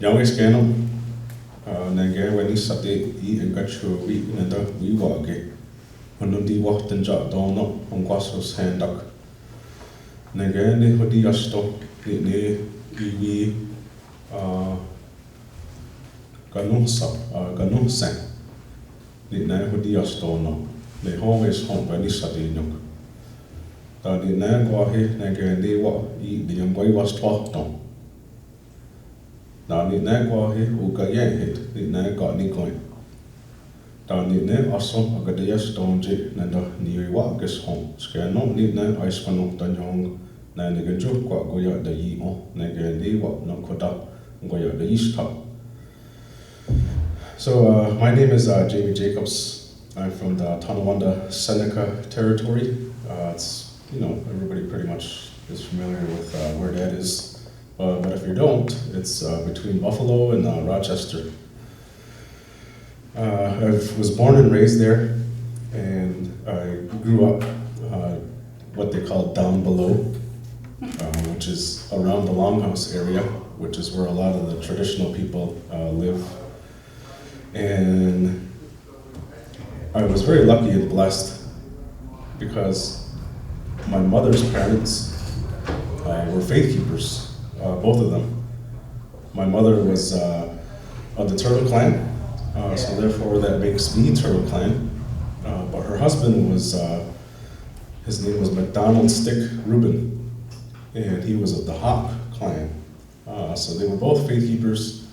Young scandal, Nanga when he sat and got you week and we walk it. When the walked and jot down on Quassos hand up. Nanga, the hoodie stop, the Ganum sang. The night hoodie stone, the home is home when he sat in young. The night go ahead, Nanga, they walk, eat the young boy was talked on. Now, the night go ahead, who got hit, the night got any coin. Down the night, awesome, I got the stone jig, and the new walk is home. Scare no need night, I spun up the young, and the good joke got go out the ye on, and the walk no cut up, and go out the east top. So, my name is Jamie Jacobs. I'm from the Tonawanda Seneca territory. It's, everybody pretty much is familiar with where that is. But if you don't, it's between Buffalo and Rochester. I was born and raised there, and I grew up what they call down below, which is around the Longhouse area, which is where a lot of the traditional people live. And I was very lucky and blessed because my mother's parents were faith keepers. Both of them. My mother was of the Turtle Clan, so therefore that makes me Turtle Clan. But her husband was, his name was McDonald Stick Reuben, and he was of the Hawk Clan. So they were both faith keepers,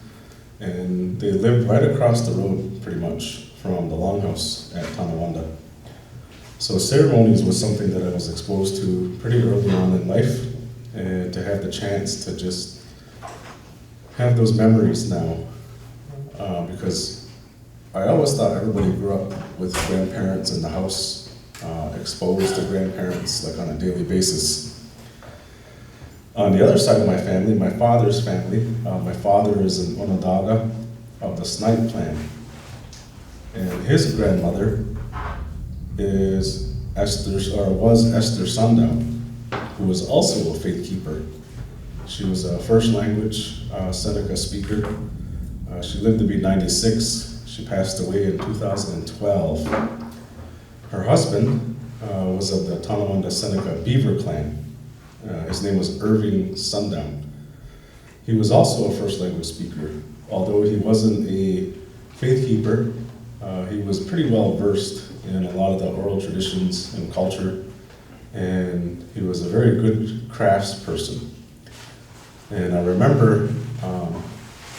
and they lived right across the road, pretty much, from the Longhouse at Tonawanda. So ceremonies was something that I was exposed to pretty early on in life. And to have the chance to just have those memories now, because I always thought everybody grew up with grandparents in the house, exposed to grandparents like on a daily basis. On the other side of my family, my father's family, my father is an Onondaga of the Snipe clan, and his grandmother was Esther Sundown, who was also a faith keeper. She was a first language Seneca speaker. She lived to be 96. She passed away in 2012. Her husband was of the Tonawanda Seneca Beaver clan. His name was Irving Sundown. He was also a first language speaker. Although he wasn't a faith keeper, he was pretty well versed in a lot of the oral traditions and culture. And he was a very good crafts person. And I remember,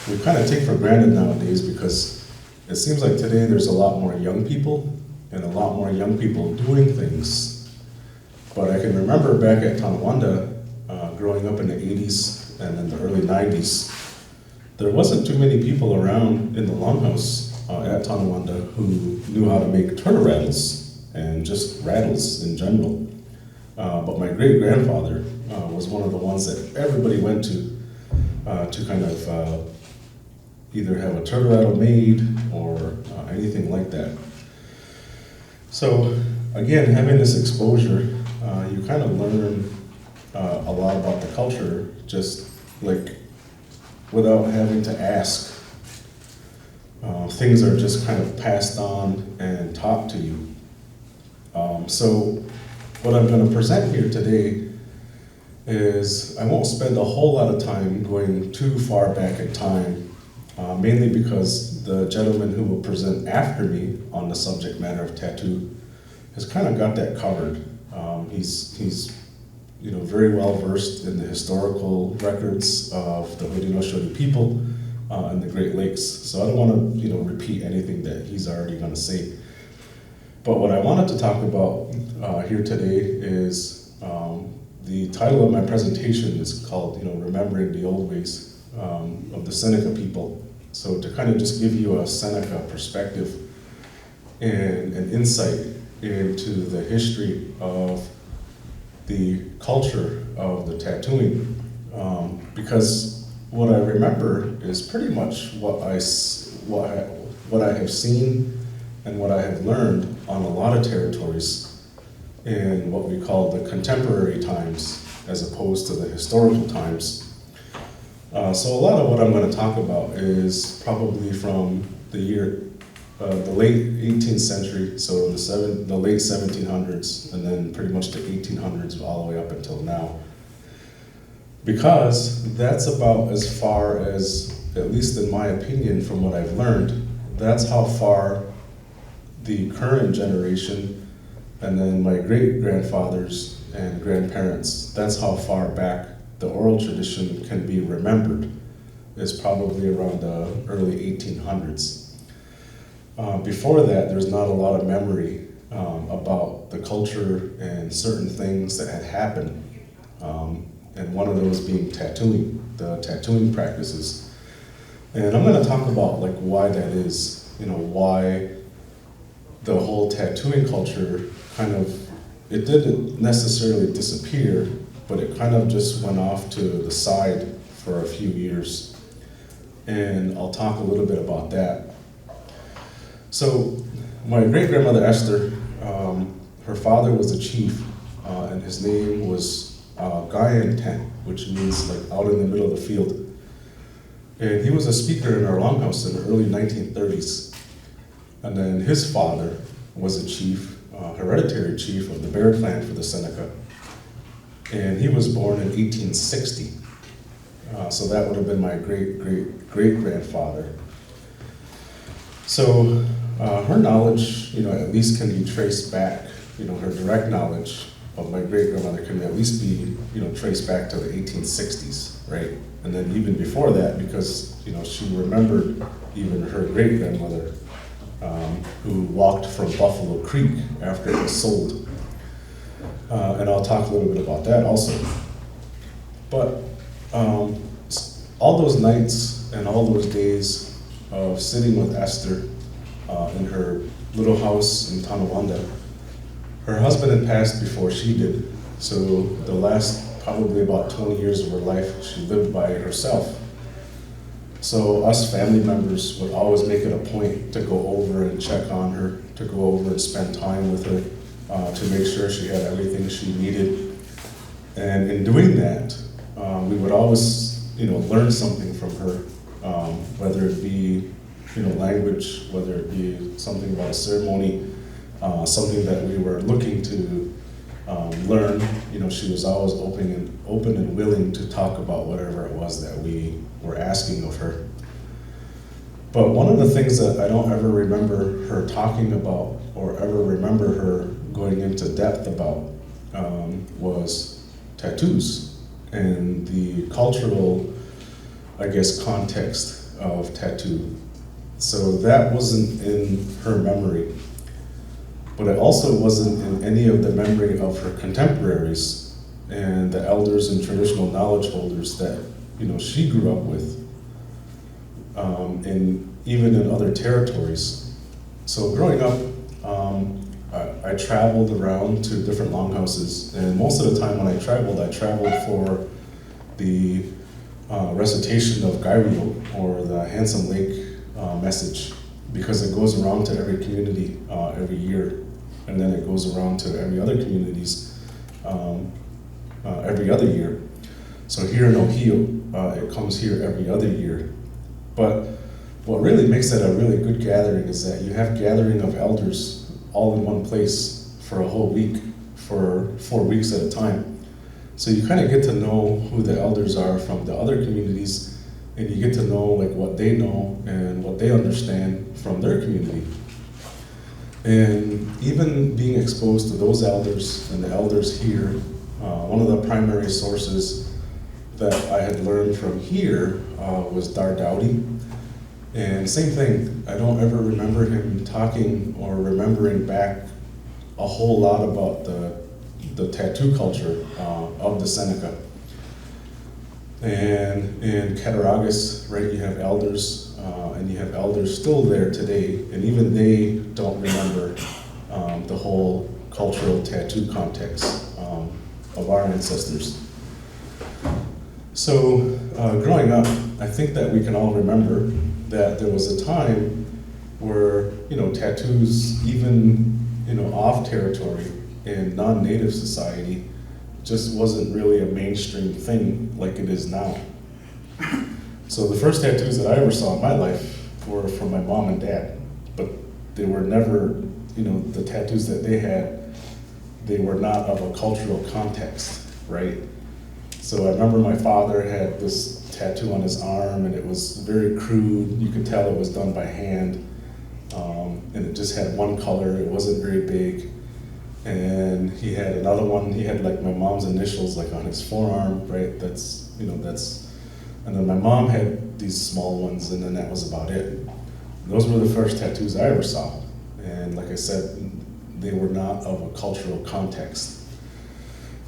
we kind of take for granted nowadays because it seems like today there's a lot more young people and a lot more young people doing things. But I can remember back at Tonawanda, growing up in the 80s and in the early 90s, there wasn't too many people around in the Longhouse at Tonawanda who knew how to make turtle rattles and just rattles in general. But my great-grandfather was one of the ones that everybody went to kind of either have a turtle rattle made or anything like that. So again, having this exposure, you kind of learn a lot about the culture just like without having to ask. Things are just kind of passed on and taught to you. So what I'm going to present here today is I won't spend a whole lot of time going too far back in time, mainly because the gentleman who will present after me on the subject matter of tattoo has kind of got that covered. He's very well versed in the historical records of the Haudenosaunee people and the Great Lakes. So I don't want to repeat anything that he's already going to say. But what I wanted to talk about here today is the title of my presentation is called, Remembering the Old Ways of the Seneca people. So to kind of just give you a Seneca perspective and an insight into the history of the culture of the tattooing, because what I remember is pretty much what I have seen and what I have learned on a lot of territories in what we call the contemporary times as opposed to the historical times. So a lot of what I'm going to talk about is probably from the late 18th century, so the late 1700s, and then pretty much the 1800s all the way up until now. Because that's about as far as, at least in my opinion, from what I've learned, that's how far the current generation, and then my great-grandfathers and grandparents, that's how far back the oral tradition can be remembered, is probably around the early 1800s. Before that, there's not a lot of memory about the culture and certain things that had happened. And one of those being tattooing, the tattooing practices. And I'm gonna talk about like why that is, why the whole tattooing culture it didn't necessarily disappear, but it kind of just went off to the side for a few years. And I'll talk a little bit about that. So my great-grandmother Esther, her father was a chief, and his name was Guyan Tent, which means like out in the middle of the field. And he was a speaker in our longhouse in the early 1930s. And then his father was a chief, hereditary chief of the Bear clan for the Seneca. And he was born in 1860. So that would have been my great-grandfather. So her knowledge, at least can be traced back, her direct knowledge of my great-grandmother can at least be, traced back to the 1860s, right? And then even before that, because, she remembered even her great-grandmother who walked from Buffalo Creek after it was sold. And I'll talk a little bit about that also. But all those nights and all those days of sitting with Esther in her little house in Tonawanda, her husband had passed before she did, so the last probably about 20 years of her life she lived by herself. So us family members would always make it a point to go over and check on her, to go over and spend time with her, to make sure she had everything she needed. And in doing that, we would always, learn something from her, whether it be, language, whether it be something about a ceremony, something that we were looking to learn. She was always open and willing to talk about whatever it was that we were asking of her. But one of the things that I don't ever remember her talking about or ever remember her going into depth about was tattoos and the cultural, context of tattoo. So that wasn't in her memory. But it also wasn't in any of the memory of her contemporaries and the elders and traditional knowledge holders that she grew up with, and even in other territories. So growing up, I traveled around to different longhouses, and most of the time when I traveled for the recitation of Gairio, or the Handsome Lake message, because it goes around to every community every year. And then it goes around to every other communities every other year. So here in Ohio, it comes here every other year. But what really makes it a really good gathering is that you have gathering of elders all in one place for a whole week, for 4 weeks at a time. So you kind of get to know who the elders are from the other communities, and you get to know what they know and what they understand from their community. And even being exposed to those elders and the elders here, one of the primary sources that I had learned from here was Dar Dowdy. And same thing, I don't ever remember him talking or remembering back a whole lot about the tattoo culture of the Seneca. And in Cattaraugus, right, you have elders, and you have elders still there today, and even they don't remember the whole cultural tattoo context of our ancestors. So growing up, I think that we can all remember that there was a time where tattoos, even off territory in non-native society, just wasn't really a mainstream thing like it is now. So the first tattoos that I ever saw in my life were from my mom and dad, but they were never, the tattoos that they had, they were not of a cultural context, right? So I remember my father had this tattoo on his arm, and it was very crude. You could tell it was done by hand, and it just had one color. It wasn't very big. And he had another one. He had like my mom's initials like on his forearm, right? And then my mom had these small ones, and then that was about it. Those were the first tattoos I ever saw. And like I said, they were not of a cultural context.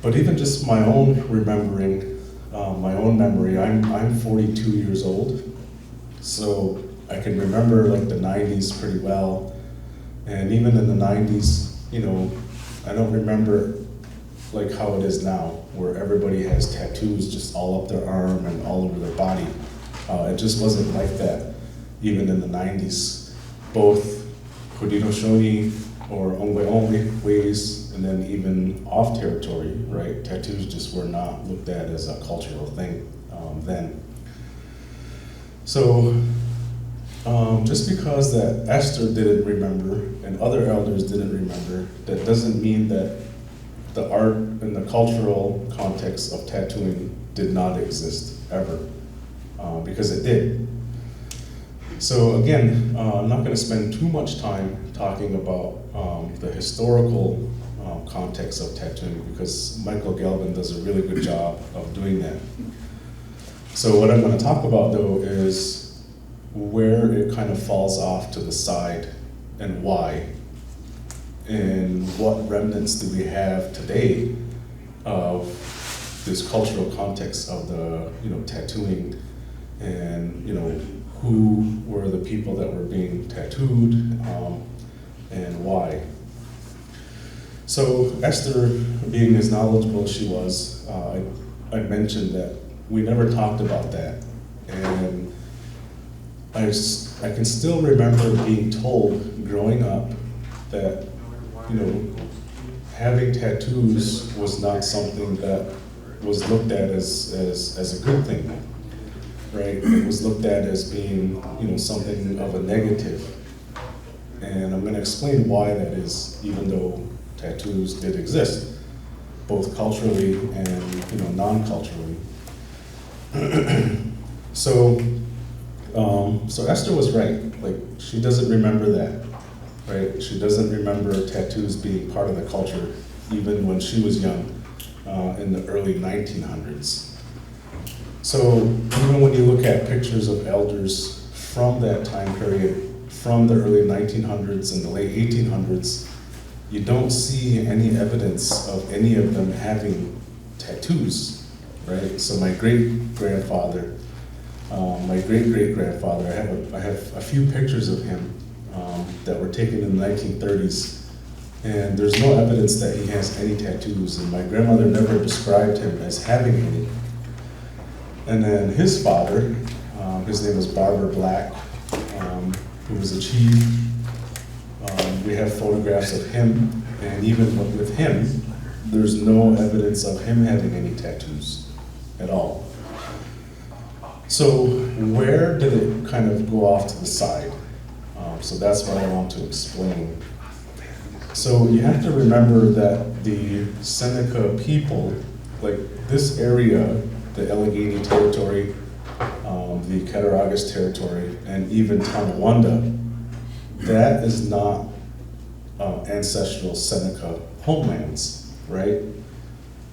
But even just my own remembering, my own memory, I'm 42 years old, so I can remember like the 90s pretty well. And even in the 90s, I don't remember like how it is now, where everybody has tattoos just all up their arm and all over their body. It just wasn't like that even in the 90s. Both Haudenosaunee or Ongwe ways, and then even off territory, right? Tattoos just were not looked at as a cultural thing then. So just because that Esther didn't remember and other elders didn't remember, that doesn't mean that the art and the cultural context of tattooing did not exist ever, because it did. So again, I'm not going to spend too much time talking about the historical context of tattooing, because Michael Gelvin does a really good job of doing that. So what I'm going to talk about though is where it kind of falls off to the side and why, and what remnants do we have today of this cultural context of the tattooing, and who were the people that were being tattooed, and why. So Esther, being as knowledgeable as she was, I mentioned that we never talked about that, and I can still remember being told growing up that having tattoos was not something that was looked at as a good thing, right? It was looked at as being something of a negative, and I'm going to explain why that is, even though tattoos did exist, both culturally and non-culturally. So Esther was right. Like, she doesn't remember that, right? She doesn't remember tattoos being part of the culture, even when she was young, in the early 1900s. So even when you look at pictures of elders from that time period, from the early 1900s and the late 1800s, you don't see any evidence of any of them having tattoos, right? So my great-grandfather, my great-great-grandfather, I have a few pictures of him that were taken in the 1930s, and there's no evidence that he has any tattoos, and my grandmother never described him as having any. And then his father, his name was Barber Black, who was a chief. We have photographs of him, and even with him, there's no evidence of him having any tattoos at all. So where did it kind of go off to the side? So that's what I want to explain. So you have to remember that the Seneca people, like this area, the Allegheny Territory, the Cattaraugus Territory, and even Tonawanda, that is not ancestral Seneca homelands, right?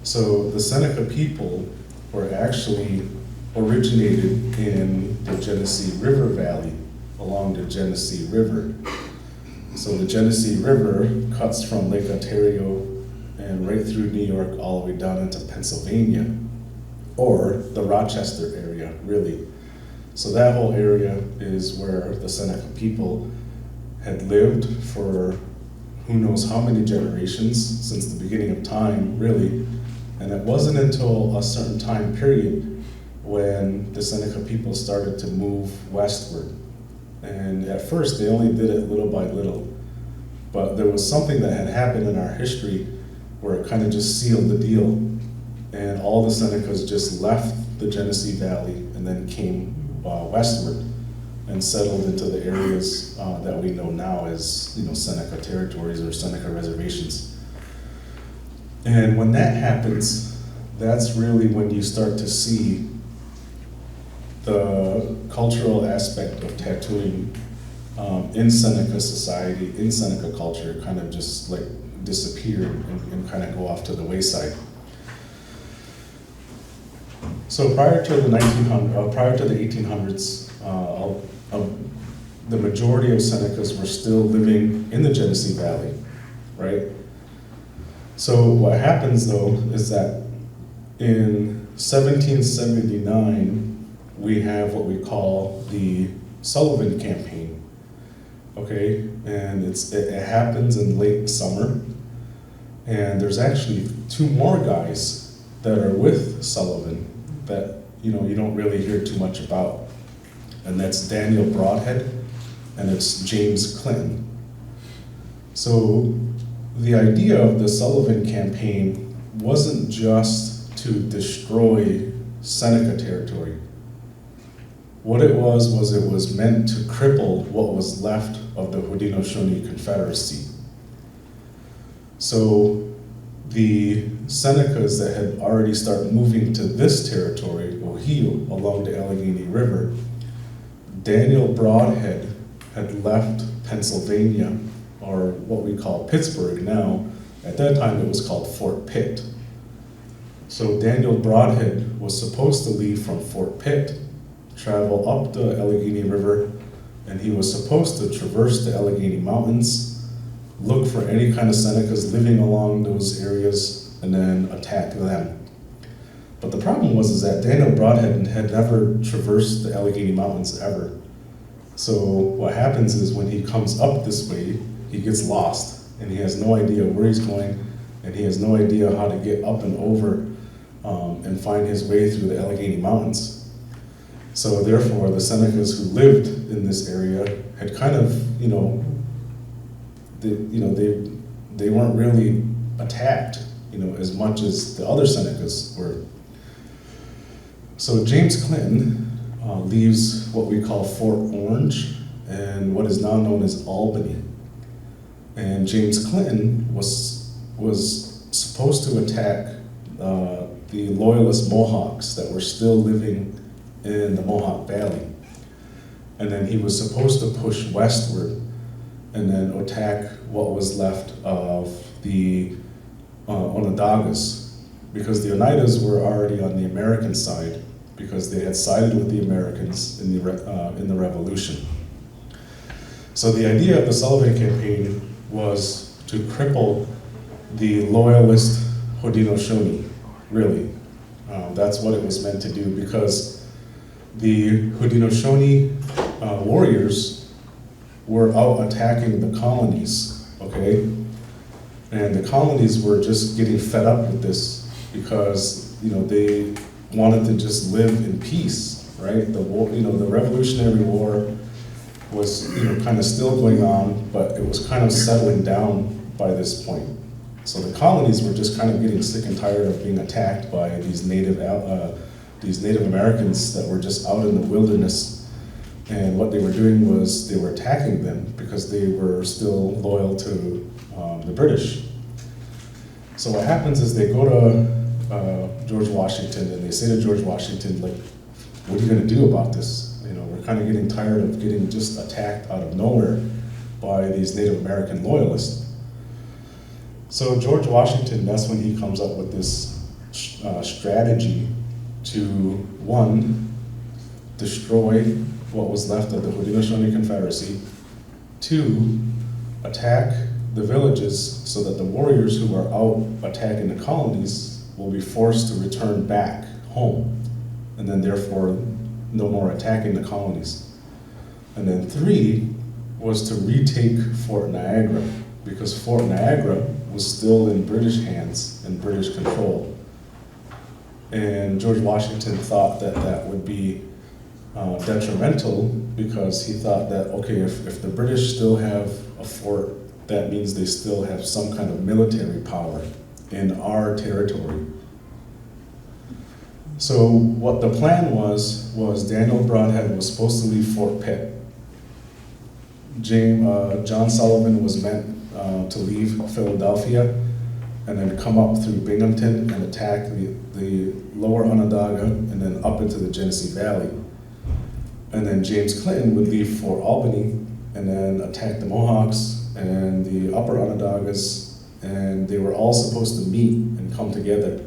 So the Seneca people were actually originated in the Genesee River Valley, along the Genesee River. So the Genesee River cuts from Lake Ontario and right through New York all the way down into Pennsylvania, or the Rochester area, really. So that whole area is where the Seneca people had lived for who knows how many generations, since the beginning of time, really. And it wasn't until a certain time period when the Seneca people started to move westward. And at first, they only did it little by little. But there was something that had happened in our history where it kind of just sealed the deal. And all the Senecas just left the Genesee Valley and and then came westward and settled into the areas that we know now as, Seneca territories or Seneca reservations. And when that happens, that's really when you start to see the cultural aspect of tattooing in Seneca society, in Seneca culture, kind of just like disappear and kind of go off to the wayside. So prior to the 1800s, the majority of Senecas were still living in the Genesee Valley, right? So what happens though is that in 1779, we have what we call the Sullivan Campaign, okay? And it happens in late summer, and there's actually two more guys that are with Sullivan that you don't really hear too much about, and that's Daniel Broadhead and it's James Clinton. So the idea of the Sullivan Campaign wasn't just to destroy Seneca territory. What it was meant to cripple what was left of the Haudenosaunee Confederacy. So the Senecas that had already started moving to this territory, Ohio, along the Allegheny River, Daniel Broadhead had left Pennsylvania, or what we call Pittsburgh now. At that time it was called Fort Pitt. So Daniel Broadhead was supposed to leave from Fort Pitt, travel up the Allegheny River, and he was supposed to traverse the Allegheny Mountains, look for any kind of Senecas living along those areas, and then attack them. But the problem was that Daniel Broadhead had never traversed the Allegheny Mountains ever. So what happens is when he comes up this way, he gets lost, and he has no idea where he's going, and he has no idea how to get up and over and find his way through the Allegheny Mountains. So therefore, the Senecas who lived in this area had kind of, they weren't really attacked, as much as the other Senecas were. So James Clinton leaves what we call Fort Orange and what is now known as Albany. And James Clinton was supposed to attack the Loyalist Mohawks that were still living in the Mohawk Valley. And then he was supposed to push westward and then attack what was left of the Onondagas, because the Oneidas were already on the American side because they had sided with the Americans in the Revolution. So the idea of the Sullivan Campaign was to cripple the Loyalist Haudenosaunee, really. That's what it was meant to do, because the Haudenosaunee warriors were out attacking the colonies, okay? And the colonies were just getting fed up with this because, they wanted to just live in peace, right? The war, the Revolutionary War was, kind of still going on, but it was kind of settling down by this point. So the colonies were just kind of getting sick and tired of being attacked by these Native Americans that were just out in the wilderness. And what they were doing was they were attacking them because they were still loyal to the British. So what happens is they go to George Washington and they say to George Washington, like, what are you going to do about this? We're kind of getting tired of getting just attacked out of nowhere by these Native American loyalists. So George Washington, that's when he comes up with this strategy to, one, destroy what was left of the Haudenosaunee Confederacy, two, attack the villages so that the warriors who are out attacking the colonies will be forced to return back home, and then therefore no more attacking the colonies. And then three was to retake Fort Niagara, because Fort Niagara was still in British hands and British control. And George Washington thought that that would be detrimental, because he thought that, okay, if the British still have a fort, that means they still have some kind of military power in our territory. So what the plan was Daniel Broadhead was supposed to leave Fort Pitt. John Sullivan was meant to leave Philadelphia and then come up through Binghamton and attack the lower Onondaga and then up into the Genesee Valley. And then James Clinton would leave Fort Albany and then attack the Mohawks and the upper Onondagas, and they were all supposed to meet and come together.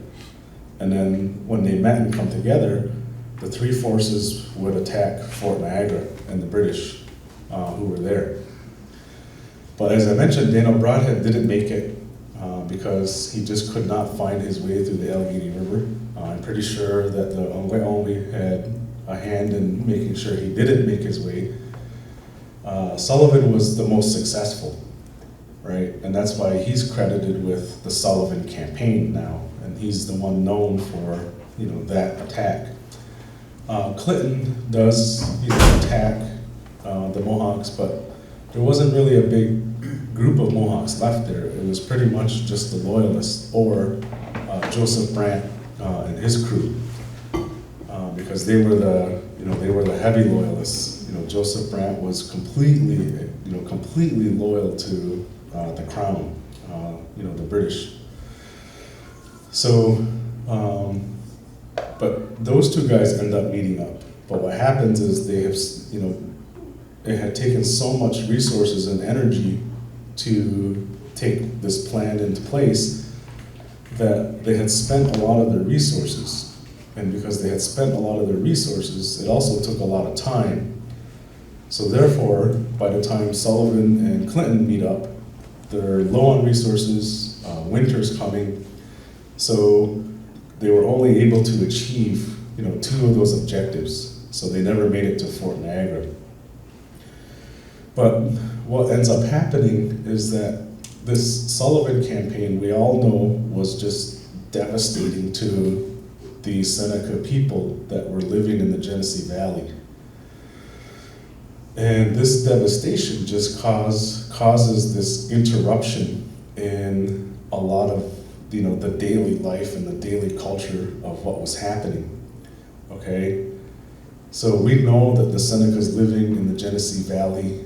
And then when they met and come together, the three forces would attack Fort Niagara and the British who were there. But as I mentioned, Daniel Broadhead didn't make it because he just could not find his way through the Allegheny River. I'm pretty sure that the Ongwe had a hand in making sure he didn't make his way. Sullivan was the most successful, right? And that's why he's credited with the Sullivan campaign now, and he's the one known for, you know, that attack. Clinton does, you know, attack the Mohawks, but there wasn't really a big group of Mohawks left there. It was pretty much just the Loyalists or Joseph Brant and his crew, because they were the heavy Loyalists. You know, Joseph Brant was completely loyal to the Crown, the British. So, but those two guys end up meeting up. But what happens is they have, it had taken so much resources and energy to take this plan into place that they had spent a lot of their resources. And because they had spent a lot of their resources, it also took a lot of time. So therefore, by the time Sullivan and Clinton meet up, they're low on resources, winter's coming, so they were only able to achieve, two of those objectives. So they never made it to Fort Niagara. But what ends up happening is that this Sullivan campaign, we all know, was just devastating to the Seneca people that were living in the Genesee Valley. And this devastation just causes this interruption in a lot of the daily life and the daily culture of what was happening, okay? So we know that the Senecas living in the Genesee Valley,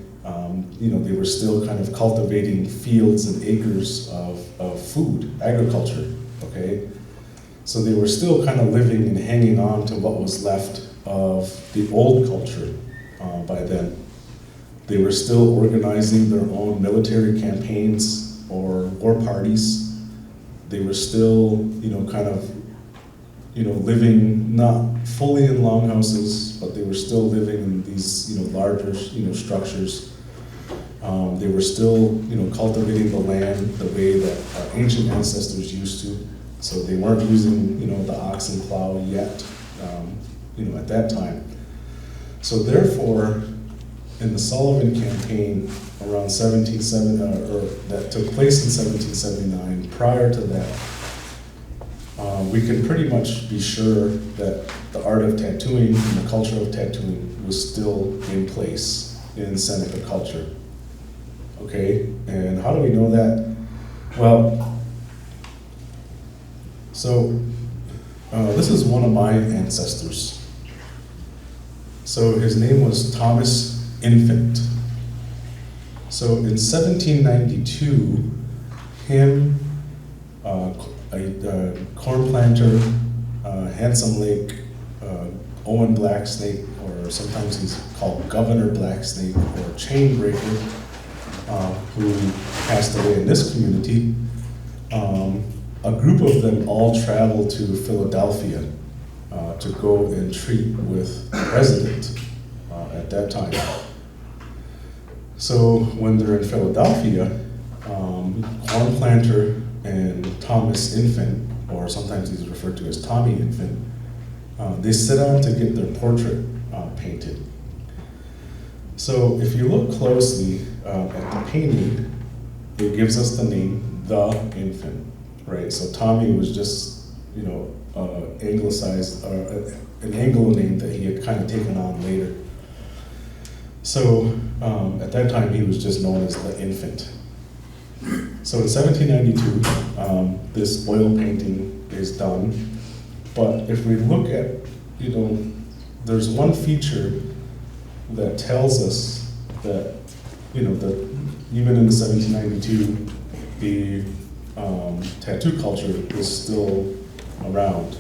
they were still kind of cultivating fields and acres of food, agriculture, okay? So they were still kind of living and hanging on to what was left of the old culture by then. They were still organizing their own military campaigns or war parties. They were still, living not fully in longhouses, but they were still living in these, larger, structures. They were still, cultivating the land the way that our ancient ancestors used to. So they weren't using, the oxen plow yet, at that time. So therefore, in the Sullivan campaign around 1770, or that took place in 1779, prior to that, we can pretty much be sure that the art of tattooing and the culture of tattooing was still in place in Seneca culture. Okay, and how do we know that? Well, so this is one of my ancestors. So his name was Thomas Infant. So in 1792, him, a corn planter, Handsome Lake, Owen Blacksnake, or sometimes he's called Governor Blacksnake or Chain Breaker, who passed away in this community, a group of them all traveled to Philadelphia to go and treat with the president at that time. So when they're in Philadelphia, corn planter and Thomas Infant, or sometimes he's referred to as Tommy Infant, they sit down to get their portrait painted. So if you look closely at the painting, it gives us the name The Infant, right? So Tommy was just, anglicized, an Anglo name that he had kind of taken on later. So at that time, he was just known as The Infant. So in 1792, this oil painting is done, But if we look at, there's one feature that tells us that, that even in the 1792, the tattoo culture is still around.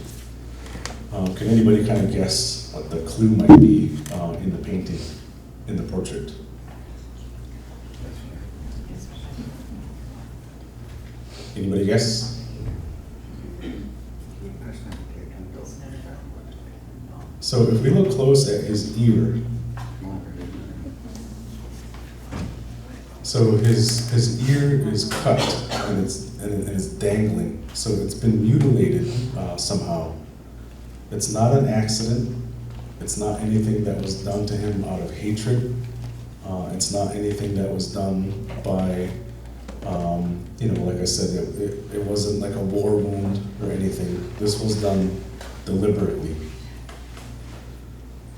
Can anybody kind of guess what the clue might be in the painting, in the portrait? Anybody guess? So if we look close at his ear, so his ear is cut and it's dangling, so it's been mutilated somehow. It's not an accident. It's not anything that was done to him out of hatred. It's not anything that was done by, like I said, it wasn't like a war wound or anything. This was done deliberately.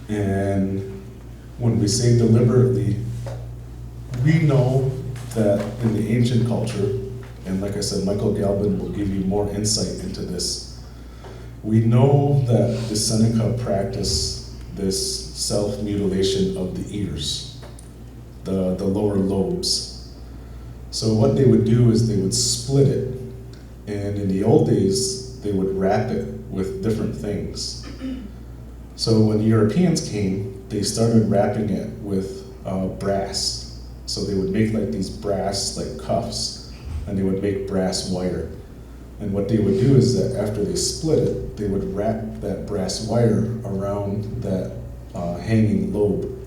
And when we say deliberately, we know that in the ancient culture, and like I said, Michael Galvin will give you more insight into this, we know that the Seneca practiced this self-mutilation of the ears, the lower lobes. So what they would do is they would split it, and in the old days, they would wrap it with different things. So when the Europeans came, they started wrapping it with brass. So they would make like these brass like cuffs, and they would make brass wire. And what they would do is that after they split it, they would wrap that brass wire around that hanging lobe.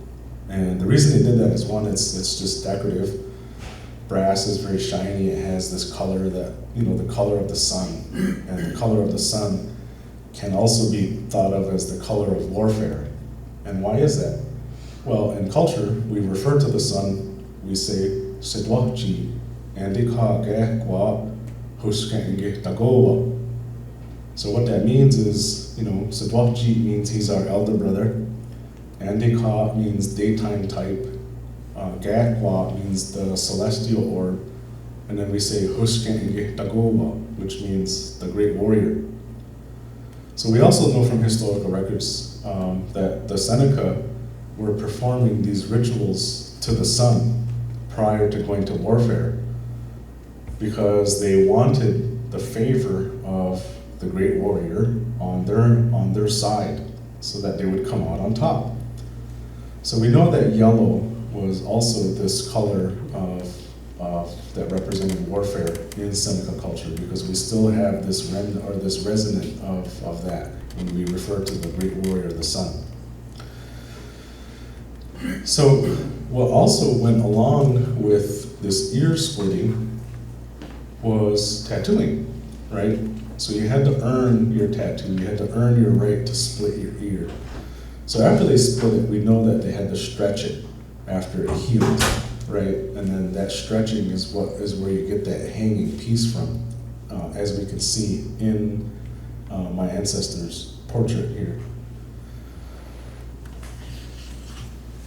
And the reason they did that is, one, it's just decorative. Brass is very shiny. It has this color that, the color of the sun. And the color of the sun can also be thought of as the color of warfare. And why is that? Well, in culture, we refer to the sun, we say, Sedwahji, Andika Huskenge Tagowa. So what that means is, Sedwahji means he's our elder brother, Andika means daytime type, Gakwa means the celestial orb, and then we say Huskenge Tagowa, which means the great warrior. So we also know from historical records that the Seneca were performing these rituals to the sun prior to going to warfare, because they wanted the favor of the great warrior on their side, so that they would come out on top. So we know that yellow was also this color that represented warfare in Seneca culture, because we still have this resonant of that when we refer to the great warrior, the sun. So what also went along with this ear splitting was tattooing, right? So you had to earn your tattoo, you had to earn your right to split your ear. So after they split it, we know that they had to stretch it after it healed, right? And then that stretching is where you get that hanging piece from, as we can see in my ancestor's portrait here.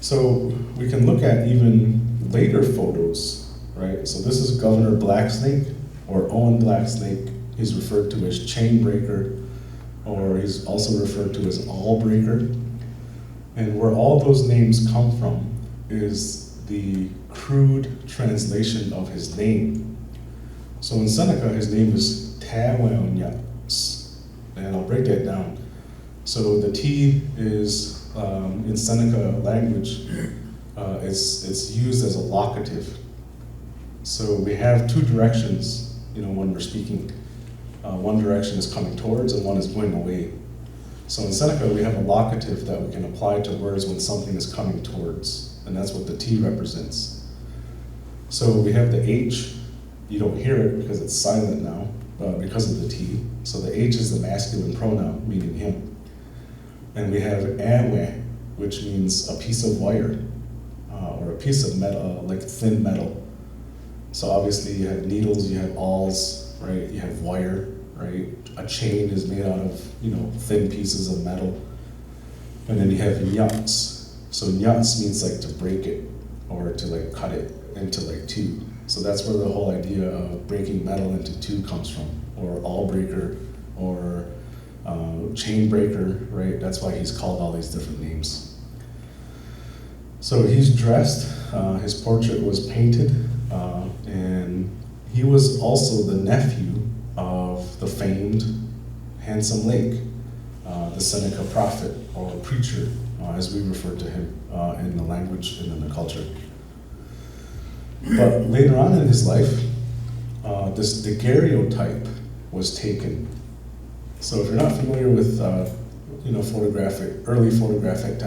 So we can look at even later photos, right? So this is Governor Blacksnake, or Owen Blacksnake. He's referred to as Chainbreaker, or he's also referred to as Allbreaker. And where all those names come from is the crude translation of his name. So in Seneca, his name is Tawanyats, and I'll break that down. So the T is, in Seneca language, it's used as a locative. So we have two directions, when we're speaking. One direction is coming towards and one is going away. So in Seneca, we have a locative that we can apply to words when something is coming towards, and that's what the T represents. So we have the H. You don't hear it because it's silent now, because of the T. So the H is the masculine pronoun, meaning him. And we have awe, which means a piece of wire, or a piece of metal, like thin metal. So obviously you have needles, you have awls, right? You have wire, right? A chain is made out of, thin pieces of metal. And then you have nyats. So nyats means like to break it, or to like cut it into like two. So that's where the whole idea of breaking metal into two comes from, or all breaker, or chain breaker, right? That's why he's called all these different names. So he's dressed, his portrait was painted, and he was also the nephew of the famed Handsome Lake, the Seneca prophet or preacher, as we refer to him in the language and in the culture. But later on in his life, this daguerreotype was taken. So if you're not familiar with early photographic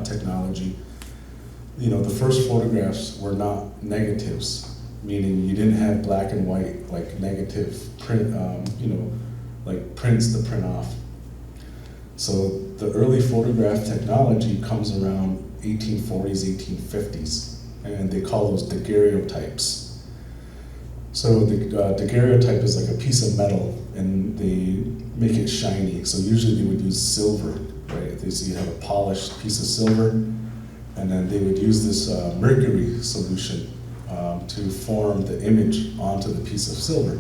technology, the first photographs were not negatives, meaning you didn't have black and white like negative print, like prints to print off. So the early photograph technology comes around 1840s, 1850s, and they call those daguerreotypes. So the daguerreotype is like a piece of metal, and they make it shiny. So usually they would use silver, right? So you have a polished piece of silver, and then they would use this mercury solution to form the image onto the piece of silver.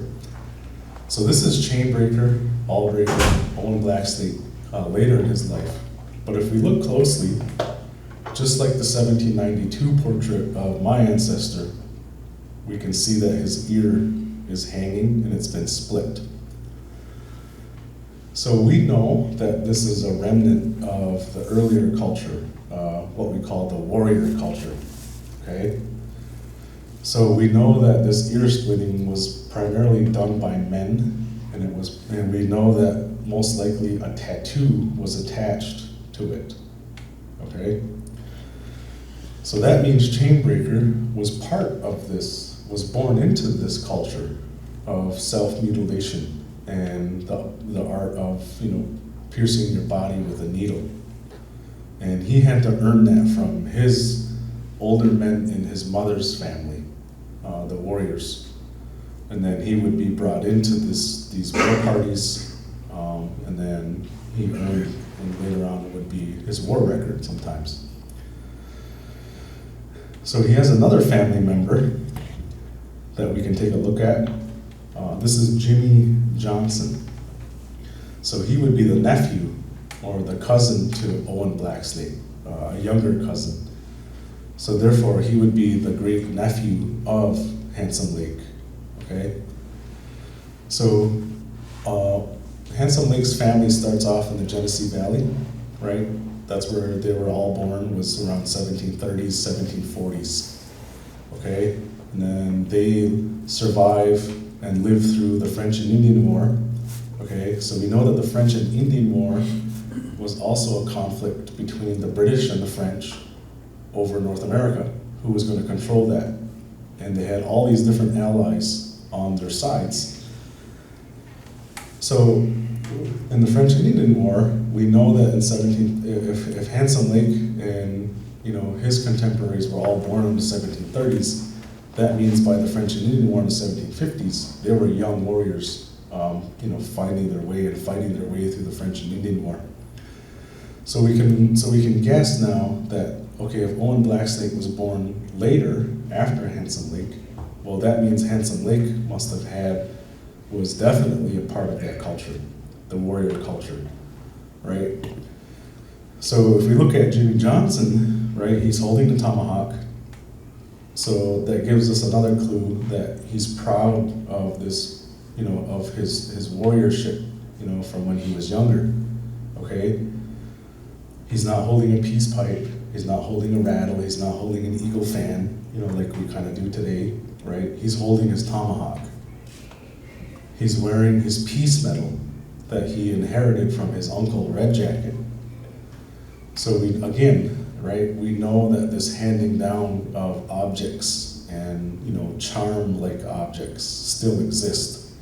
So this is Chainbreaker, Allbreaker, Owen Blacksley later in his life. But if we look closely, just like the 1792 portrait of my ancestor, we can see that his ear is hanging and it's been split. So we know that this is a remnant of the earlier culture, what we call the warrior culture, okay? So we know that this ear splitting was primarily done by men, and we know that most likely a tattoo was attached to it, okay? So that means Chainbreaker was part of this, was born into this culture of self-mutilation and the art of piercing your body with a needle. And he had to earn that from his older men in his mother's family, the warriors. And then he would be brought into these war parties, and then he earned, and later on it would be his war record sometimes. So he has another family member that we can take a look at. This is Jimmy Johnson. So he would be the nephew or the cousin to Owen Blacksley, a younger cousin. So therefore he would be the great nephew of Handsome Lake, okay? So Handsome Lake's family starts off in the Genesee Valley, right? That's where they were all born, was around 1730s, 1740s, okay? And then they survive and live through the French and Indian War, okay? So we know that the French and Indian War was also a conflict between the British and the French over North America, who was going to control that. And they had all these different allies on their sides. So in the French and Indian War, we know that if Handsome Lake and his contemporaries were all born in the 1730s, that means by the French and Indian War in the 1750s, they were young warriors, finding their way through the French and Indian War. So we can guess now that, okay, if Owen Blacksley was born later, after Handsome Lake, well, that means Handsome Lake was definitely a part of that culture, the warrior culture, right? So if we look at Jimmy Johnson, right, he's holding the tomahawk. So that gives us another clue that he's proud of this, of his warriorship, from when he was younger, okay? He's not holding a peace pipe, he's not holding a rattle, he's not holding an eagle fan, like we kind of do today, right? He's holding his tomahawk. He's wearing his peace medal that he inherited from his uncle, Red Jacket. So we know that this handing down of objects and, charm-like objects still exist.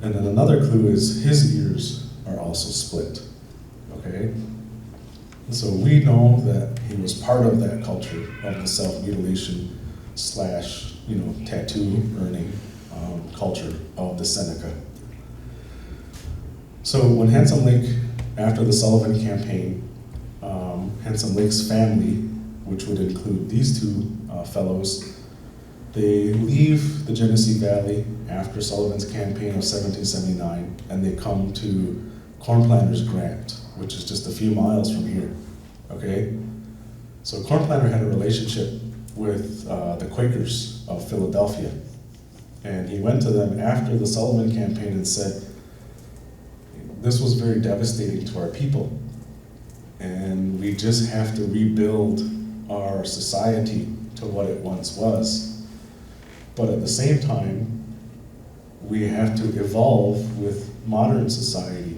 And then another clue is his ears are also split, okay? So we know that he was part of that culture of the self-mutilation / tattoo earning culture of the Seneca. So when Handsome Lake, after the Sullivan campaign, Handsome Lake's family, which would include these two fellows, they leave the Genesee Valley after Sullivan's campaign of 1779, and they come to Corn Planters Grant, which is just a few miles from here, okay? So Corn Planter had a relationship with the Quakers of Philadelphia. And he went to them after the Sullivan campaign and said, this was very devastating to our people. And we just have to rebuild our society to what it once was. But at the same time, we have to evolve with modern society.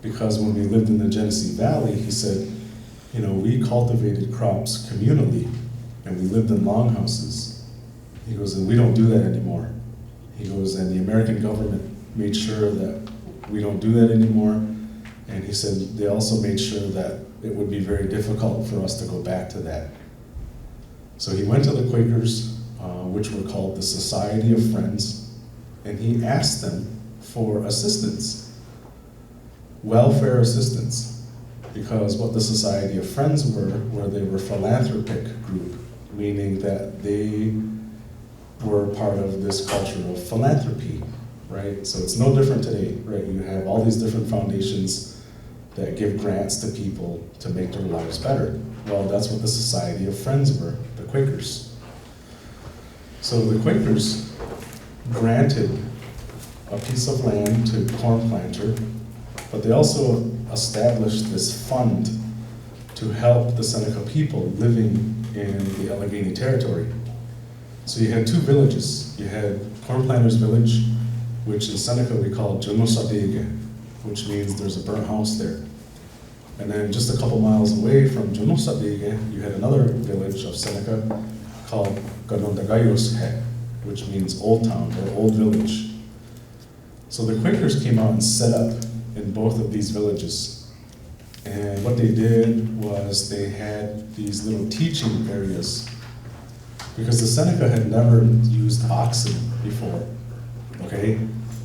Because when we lived in the Genesee Valley, he said, you know, we cultivated crops communally, and we lived in longhouses. He goes, and we don't do that anymore. He goes, and the American government made sure that we don't do that anymore. And he said they also made sure that it would be very difficult for us to go back to that. So he went to the Quakers, which were called the Society of Friends, and he asked them for assistance, welfare assistance, because what the Society of Friends were they were a philanthropic group, meaning that they were part of this culture of philanthropy, right? So it's no different today, right? You have all these different foundations that give grants to people to make their lives better. Well, that's what the Society of Friends were, the Quakers. So the Quakers granted a piece of land to Corn Planter, but they also established this fund to help the Seneca people living in the Allegheny Territory. So you had two villages. You had Corn Planter's village, which in Seneca we call Junosadege, which means there's a burnt house there. And then just a couple miles away from Junosadege, you had another village of Seneca called Ganondagayoshe, which means old town or old village. So the Quakers came out and set up in both of these villages. And what they did was they had these little teaching areas, because the Seneca had never used oxen before, okay?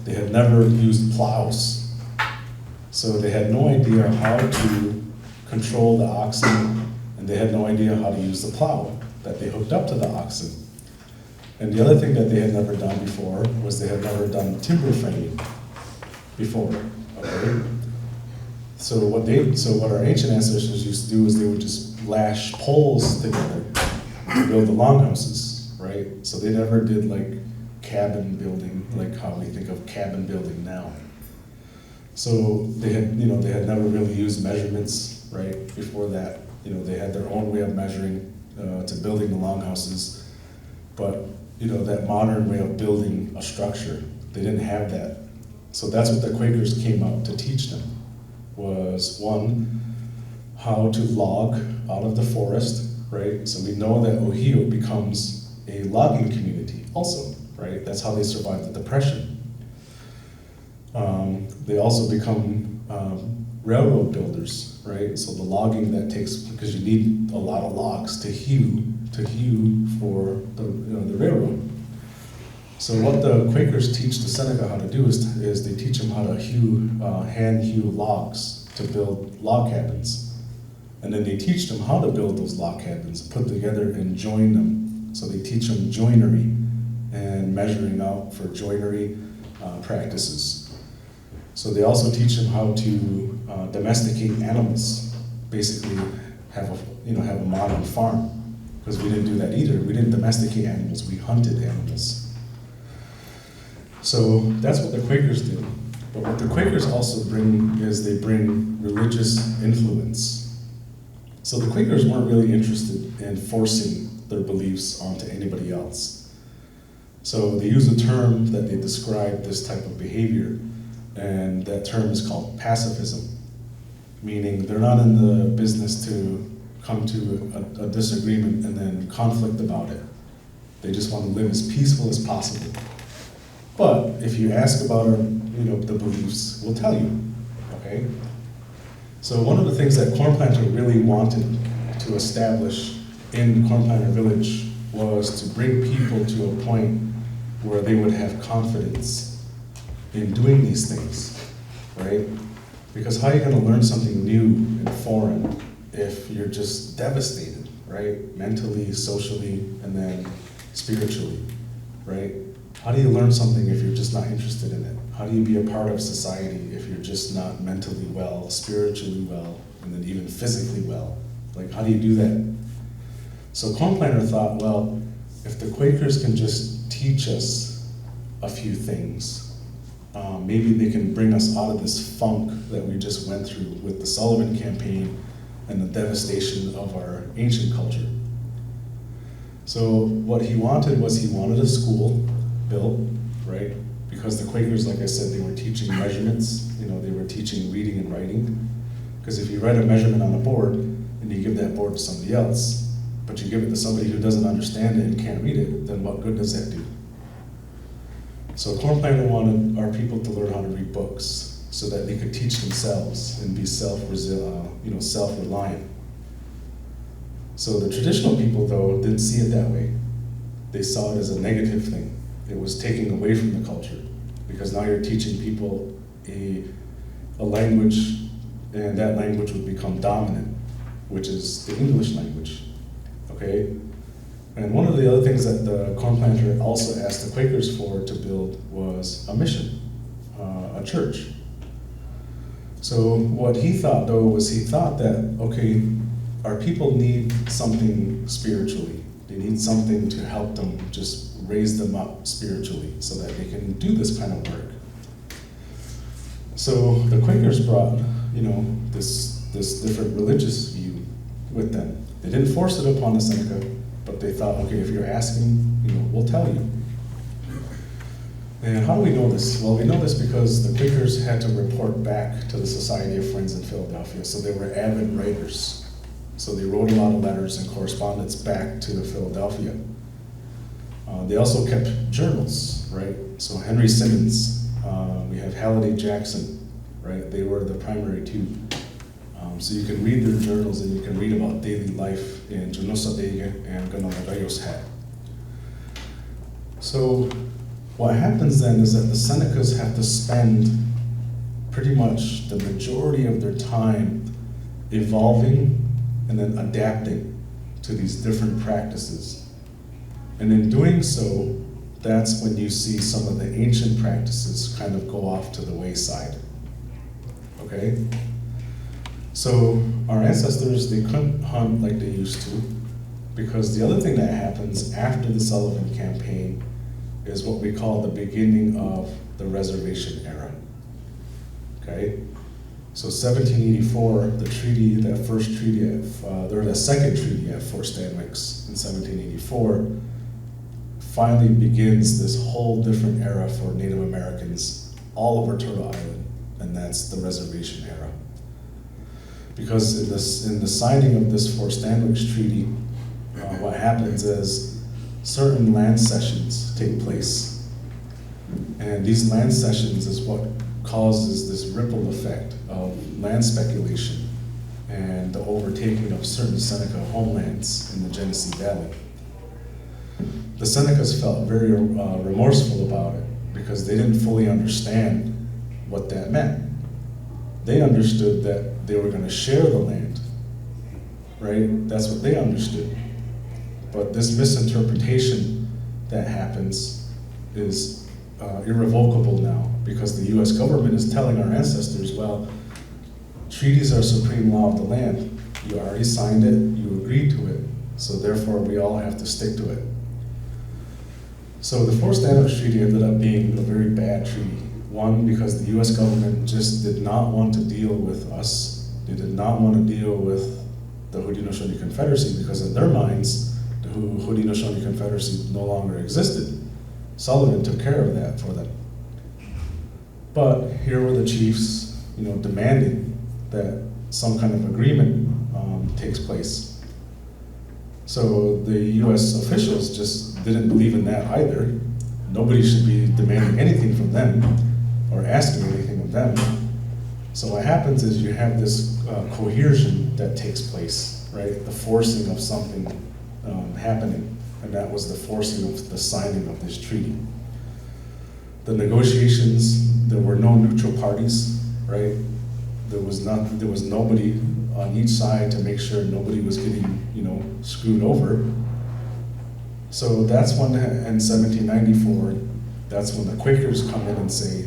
They had never used plows. So they had no idea how to control the oxen, and they had no idea how to use the plow that they hooked up to the oxen. And the other thing that they had never done before was they had never done timber framing before, okay? So what our ancient ancestors used to do is they would just lash poles together to build the longhouses, right? So they never did like cabin building, like how we think of cabin building now. So they had never really used measurements, right? Before that, they had their own way of measuring to building the longhouses, but that modern way of building a structure, they didn't have that. So that's what the Quakers came out to teach them, was one, how to log out of the forest, right? So we know that Ohio becomes a logging community also, right? That's how they survived the Depression. They also become railroad builders, right? So the logging that takes, because you need a lot of logs to hew for the railroad. So what the Quakers teach the Seneca how to do is they teach them how to hand hew logs to build log cabins. And then they teach them how to build those log cabins, put together and join them. So they teach them joinery and measuring out for joinery practices. So they also teach them how to domesticate animals, basically have a modern farm, because we didn't do that either. We didn't domesticate animals, we hunted animals. So that's what the Quakers do. But what the Quakers also bring is they bring religious influence. So the Quakers weren't really interested in forcing their beliefs onto anybody else. So they use a term that they describe this type of behavior, and that term is called pacifism, meaning they're not in the business to come to a disagreement and then conflict about it. They just want to live as peaceful as possible. But if you ask about our, the beliefs, we'll tell you, okay? So one of the things that Corn Planter really wanted to establish in Corn Planter Village was to bring people to a point where they would have confidence in doing these things, right? Because how are you going to learn something new and foreign if you're just devastated, right? Mentally, socially, and then spiritually, right? How do you learn something if you're just not interested in it? How do you be a part of society if you're just not mentally well, spiritually well, and then even physically well. Like, how do you do that? So Corn Planter thought, well, if the Quakers can just teach us a few things, maybe they can bring us out of this funk that we just went through with the Sullivan campaign and the devastation of our ancient culture. So what he wanted was he wanted a school built, right? Because the Quakers, like I said, they were teaching measurements, they were teaching reading and writing. Because if you write a measurement on a board and you give that board to somebody else, but you give it to somebody who doesn't understand it and can't read it, then what good does that do? So Corn Planter wanted our people to learn how to read books so that they could teach themselves and be self-reliant. So the traditional people, though, didn't see it that way. They saw it as a negative thing. It was taking away from the culture, because now you're teaching people a language, and that language would become dominant, which is the English language, okay? And one of the other things that the Corn Planter also asked the Quakers for to build was a mission, a church. So what he thought, though, was he thought that, okay, our people need something spiritually. They need something to help them, just raise them up spiritually so that they can do this kind of work. So the Quakers brought, this different religious view with them. They didn't force it upon the Seneca, but they thought, okay, if you're asking, we'll tell you. And how do we know this? Well, we know this because the Quakers had to report back to the Society of Friends in Philadelphia, so they were avid writers. So they wrote a lot of letters and correspondence back to Philadelphia. They also kept journals, right? So Henry Simmons, we have Halliday Jackson, right? They were the primary two. So you can read their journals and you can read about daily life in Junosadega and Ganonagayos hat. So what happens then is that the Senecas have to spend pretty much the majority of their time evolving and then adapting to these different practices. And in doing so, that's when you see some of the ancient practices kind of go off to the wayside, okay? So our ancestors, they couldn't hunt like they used to, because the other thing that happens after the Sullivan campaign is what we call the beginning of the reservation era, okay? So 1784, the second treaty at Fort Stanwix in 1784 finally begins this whole different era for Native Americans all over Turtle Island, and that's the reservation era. Because in the signing of this Fort Stanwix Treaty, what happens is certain land cessions take place, and these land cessions is what causes this ripple effect of land speculation and the overtaking of certain Seneca homelands in the Genesee Valley. The Senecas felt very remorseful about it because they didn't fully understand what that meant. They understood that they were going to share the land, right? That's what they understood. But this misinterpretation that happens is irrevocable now, because the US government is telling our ancestors, well, treaties are supreme law of the land. You already signed it, you agreed to it, so therefore we all have to stick to it. So the Fort Stanwix Treaty ended up being a very bad treaty. One, because the US government just did not want to deal with us. They did not want to deal with the Haudenosaunee Confederacy, because in their minds, the Haudenosaunee Confederacy no longer existed. Sullivan took care of that for them. But here were the chiefs, demanding that some kind of agreement takes place. So the US officials just didn't believe in that either. Nobody should be demanding anything from them or asking anything of them. So what happens is you have this coercion that takes place, right? The forcing of something happening, and that was the forcing of the signing of this treaty. The negotiations, there were no neutral parties, right? There was nobody on each side to make sure nobody was getting, screwed over. So that's when, in 1794, that's when the Quakers come in and say,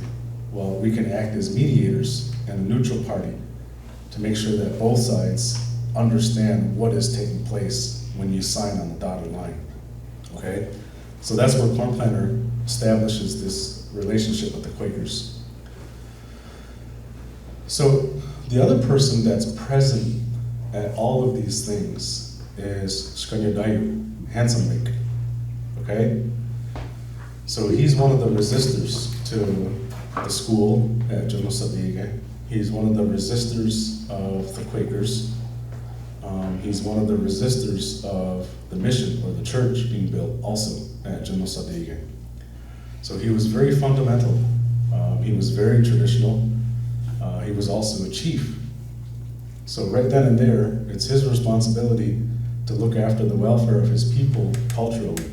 well, we can act as mediators and a neutral party to make sure that both sides understand what is taking place when you sign on the dotted line, okay? So that's where Corn Planter establishes this relationship with the Quakers. So the other person that's present at all of these things is Shkanyadayu, Handsome Lake, okay? So he's one of the resistors to the school at Junosadiga. He's one of the resistors of the Quakers. He's one of the resistors of the mission or the church being built also at Junosadiga. So he was very fundamental. He was very traditional. He was also a chief. So right then and there, it's his responsibility to look after the welfare of his people culturally.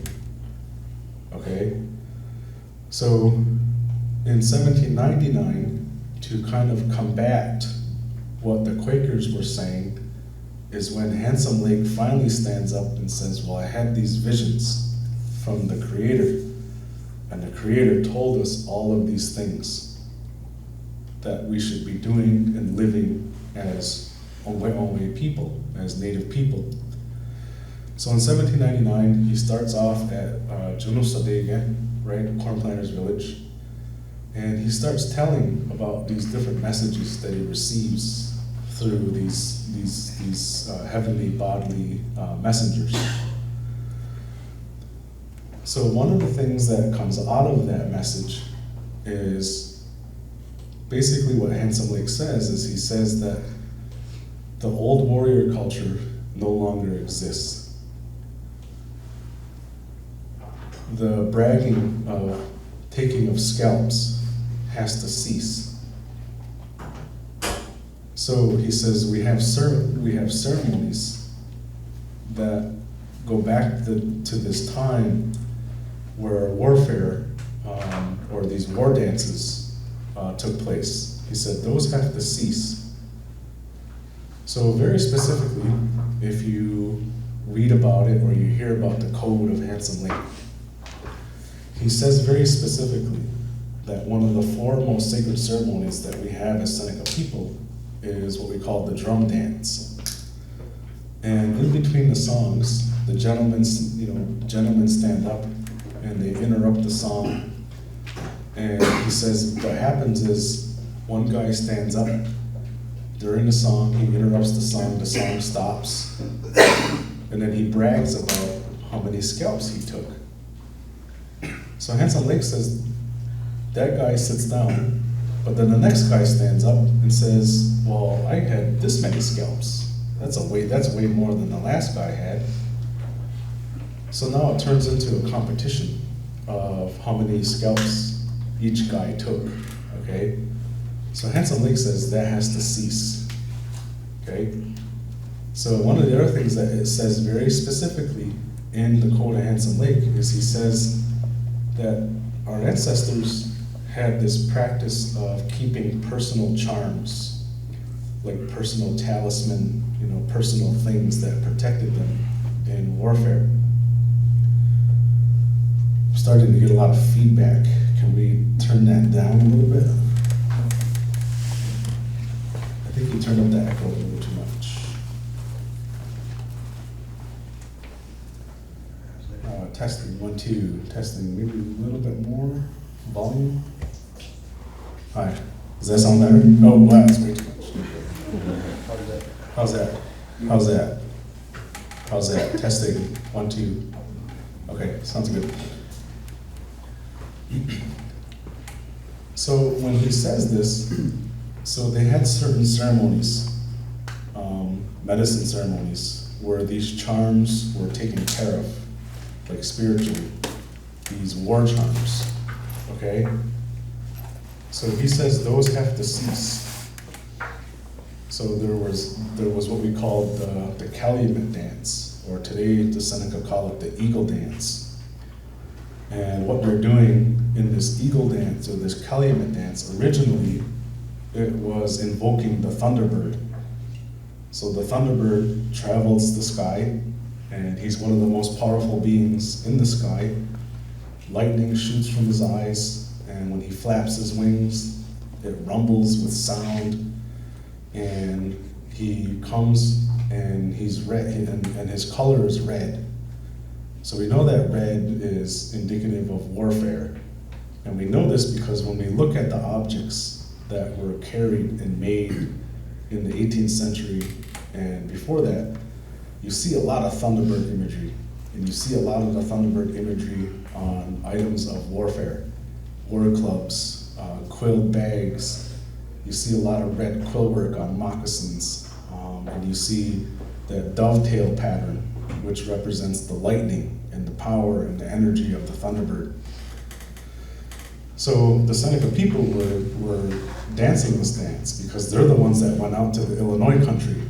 Okay? So in 1799, to kind of combat what the Quakers were saying, is when Handsome Lake finally stands up and says, well, I had these visions from the Creator, and the Creator told us all of these things that we should be doing and living as Onwe people, as Native people. So in 1799, he starts off at Junosadega, right, Corn Planters Village, and he starts telling about these different messages that he receives through these heavenly bodily messengers. So one of the things that comes out of that message is basically what Handsome Lake says, is he says that the old warrior culture no longer exists. The bragging of taking of scalps has to cease. So he says we have ceremonies that go back to this time where warfare or these war dances took place. He said those have to cease. So very specifically, if you read about it or you hear about the code of Handsome Lake, he says very specifically that one of the four most sacred ceremonies that we have as Seneca people is what we call the drum dance. And in between the songs, the gentlemen stand up and they interrupt the song. And he says what happens is one guy stands up during the song, he interrupts the song stops, and then he brags about how many scalps he took. So Handsome Lake says that guy sits down, but then the next guy stands up and says, well, I had this many scalps. That's way more than the last guy had. So now it turns into a competition of how many scalps each guy took, okay? So Handsome Lake says that has to cease, okay? So one of the other things that it says very specifically in the Code of Handsome Lake is he says that our ancestors had this practice of keeping personal charms, like personal talisman, personal things that protected them in warfare. I'm starting to get a lot of feedback. Can we turn that down a little bit? I think you turned up the echo a little too much. Testing, 1, 2, testing, maybe a little bit more volume. Hi, does that sound better? Oh, wow, that's way too much. How's that? How's that? How's that? Testing, 1, 2. Okay, sounds good. So when he says this, so they had certain ceremonies, medicine ceremonies, where these charms were taken care of, like spiritually, these war charms, okay? So he says those have to cease. So there was what we called the Calumet dance, or today the Seneca call it the eagle dance. And what they're doing in this eagle dance, or this Calumet dance, originally it was invoking the Thunderbird. So the Thunderbird travels the sky, and he's one of the most powerful beings in the sky. Lightning shoots from his eyes, and when he flaps his wings, it rumbles with sound, and he comes and he's red, and his color is red. So we know that red is indicative of warfare. And we know this because when we look at the objects that were carried and made in the 18th century and before that, you see a lot of Thunderbird imagery. And you see a lot of the Thunderbird imagery on items of warfare, war clubs, quilled bags. You see a lot of red quill work on moccasins. And you see that dovetail pattern, which represents the lightning and the power and the energy of the Thunderbird. So the Seneca people were dancing this dance because they're the ones that went out to the Illinois country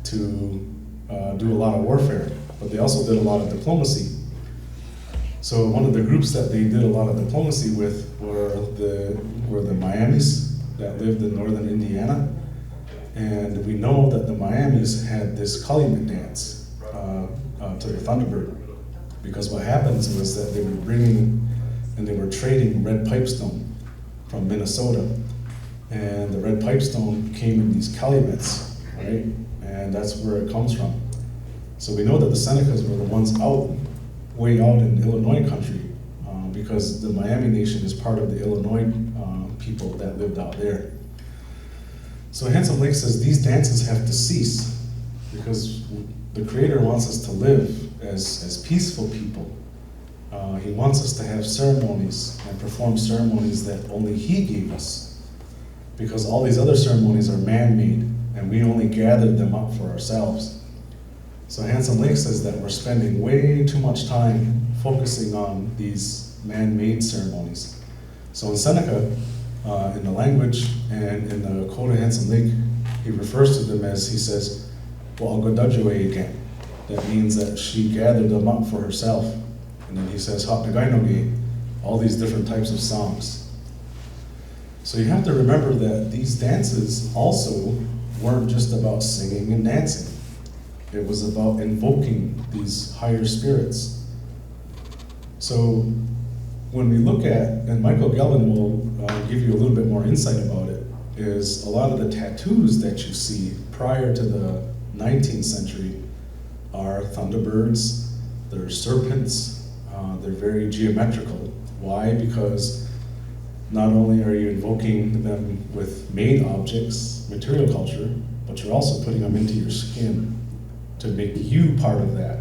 to do a lot of warfare, but they also did a lot of diplomacy. So one of the groups that they did a lot of diplomacy with were the Miamis that lived in northern Indiana. And we know that the Miamis had this Calumet dance to the Thunderbird, because what happens was that they were bringing and they were trading red pipestone from Minnesota. And the red pipestone came in these calumets, right? And that's where it comes from. So we know that the Senecas were the ones way out in Illinois country, because the Miami Nation is part of the Illinois people that lived out there. So Handsome Lake says these dances have to cease because the Creator wants us to live as peaceful people. He wants us to have ceremonies and perform ceremonies that only He gave us, because all these other ceremonies are man-made and we only gathered them up for ourselves. So Handsome Lake says that we're spending way too much time focusing on these man-made ceremonies. So in Seneca, in the language and in the Code of Handsome Lake, he refers to them as, he says, well, Godajue again. That means that she gathered them up for herself. And then he says, Hapnagainoge, all these different types of songs. So you have to remember that these dances also weren't just about singing and dancing. It was about invoking these higher spirits. So when we look at, and Michael Gelman will give you a little bit more insight about it, is a lot of the tattoos that you see prior to the 19th century are thunderbirds, they're serpents, they're very geometrical. Why? Because not only are you invoking them with made objects, material culture, but you're also putting them into your skin to make you part of that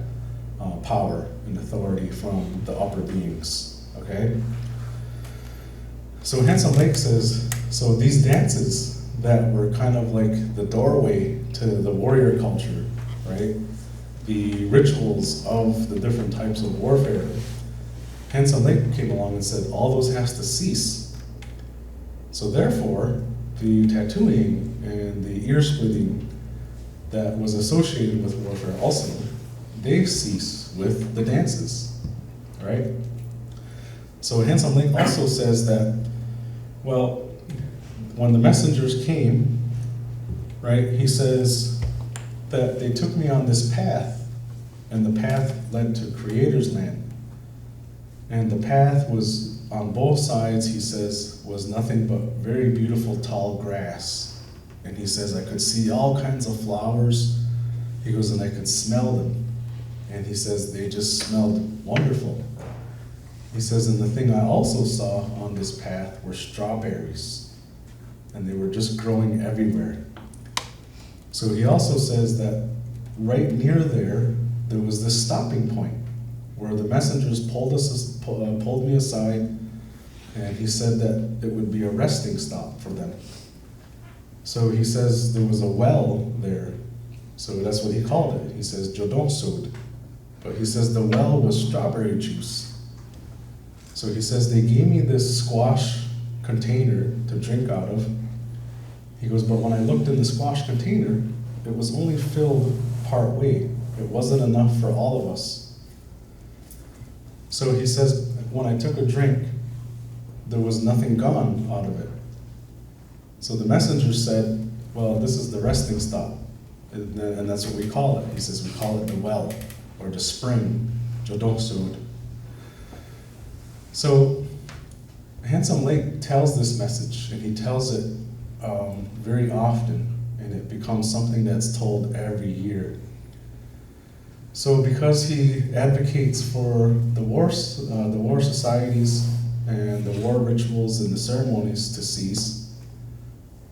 power and authority from the upper beings, okay? So Handsome Lake says, so these dances that were kind of like the doorway to the warrior culture, right? The rituals of the different types of warfare. Handsome Lake came along and said, all those has to cease. So therefore, the tattooing and the ear splitting that was associated with warfare also, they cease with the dances, right? So Handsome Lake also says that, well, when the messengers came, right, he says that they took me on this path, and the path led to Creator's land. And the path was, on both sides, he says, was nothing but very beautiful tall grass. And he says, I could see all kinds of flowers. He goes, and I could smell them. And he says, they just smelled wonderful. He says, and the thing I also saw on this path were strawberries. And they were just growing everywhere. So he also says that right near there was this stopping point where the messengers pulled me aside, and he said that it would be a resting stop for them. So he says there was a well there. So that's what he called it. He says, Jodonsod. But he says the well was strawberry juice. So he says they gave me this squash container to drink out of. He goes, but when I looked in the squash container, it was only filled part way. It wasn't enough for all of us. So he says, when I took a drink, there was nothing gone out of it. So the messenger said, well, this is the resting stop. And that's what we call it. He says, we call it the well, or the spring, Jodoksud. So Handsome Lake tells this message, and he tells it very often, and it becomes something that's told every year. So because he advocates for the war societies and the war rituals and the ceremonies to cease,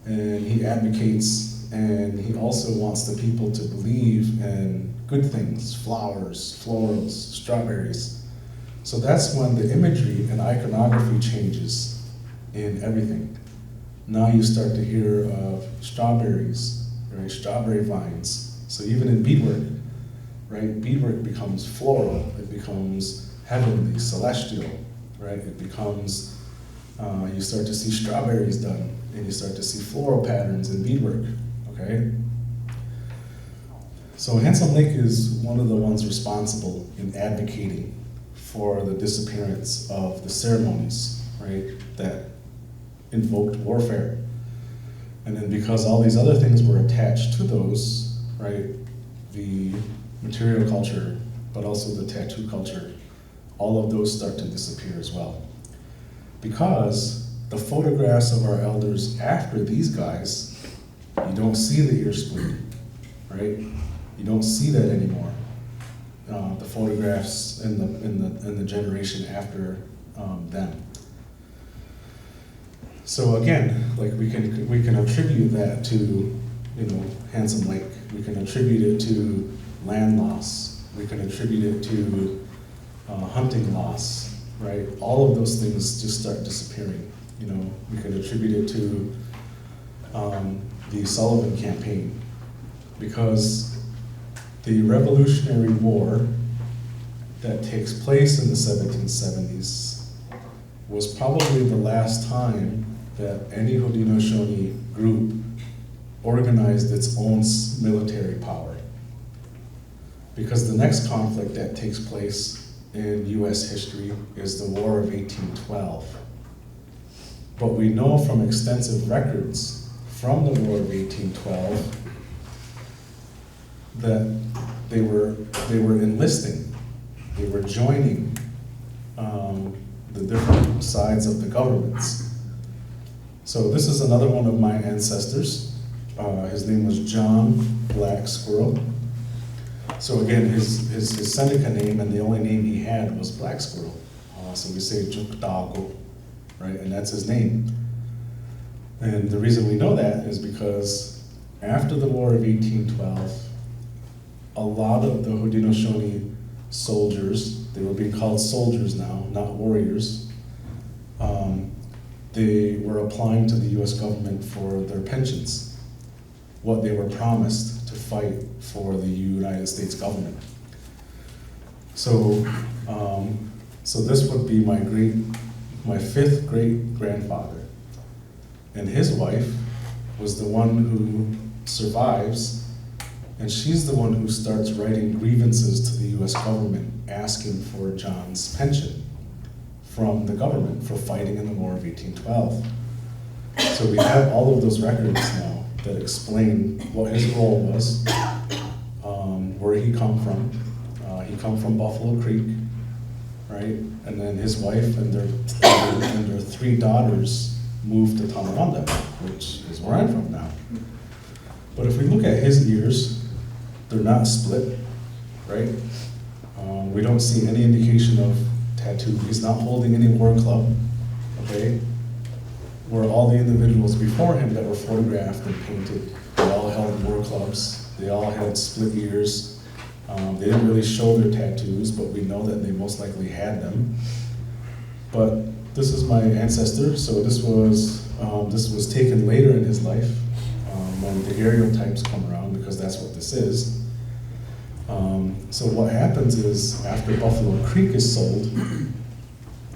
and he advocates and he also wants the people to believe in good things, flowers, florals, strawberries. So that's when the imagery and iconography changes in everything. Now you start to hear of strawberries, right? Strawberry vines. So even in beadwork, right? Beadwork becomes floral, it becomes heavenly, celestial, right? It becomes, you start to see strawberries done, and you start to see floral patterns in beadwork, okay? So Handsome Lake is one of the ones responsible in advocating for the disappearance of the ceremonies, right, that invoked warfare. And then because all these other things were attached to those, right, the material culture, but also the tattoo culture, all of those start to disappear as well. Because the photographs of our elders after these guys, you don't see the ear split, right? You don't see that anymore. The photographs in the generation after them. So again, like we can attribute that to, Handsome Lake. We can attribute it to land loss. We can attribute it to hunting loss, right? All of those things just start disappearing. We can attribute it to the Sullivan campaign, because the Revolutionary War that takes place in the 1770s was probably the last time that any Haudenosaunee group organized its own military power. Because the next conflict that takes place in US history is the War of 1812. But we know from extensive records from the War of 1812 that they were enlisting, they were joining the different sides of the governments. So this is another one of my ancestors. His name was John Black Squirrel. So again, his Seneca name and the only name he had was Black Squirrel. So we say Jukdago, right? And that's his name. And the reason we know that is because after the War of 1812, a lot of the Haudenosaunee soldiers, they were being called soldiers now, not warriors, they were applying to the US government for their pensions, what they were promised to fight for the United States government. So, so this would be my fifth great grandfather. And his wife was the one who survives, and she's the one who starts writing grievances to the US government asking for John's pension from the government for fighting in the War of 1812. So we have all of those records now that explain what his role was, where he come from. He come from Buffalo Creek, right? And then his wife and their three daughters moved to Tonawanda, which is where I'm from now. But if we look at his ears, they're not split, right? We don't see any indication of tattoo. He's not holding any war club, okay? Where all the individuals before him that were photographed and painted, they all held war clubs, they all had split ears. They didn't really show their tattoos, but we know that they most likely had them. But this is my ancestor, so this was taken later in his life, when the daguerreotypes come around, because that's what this is. So what happens is, after Buffalo Creek is sold, him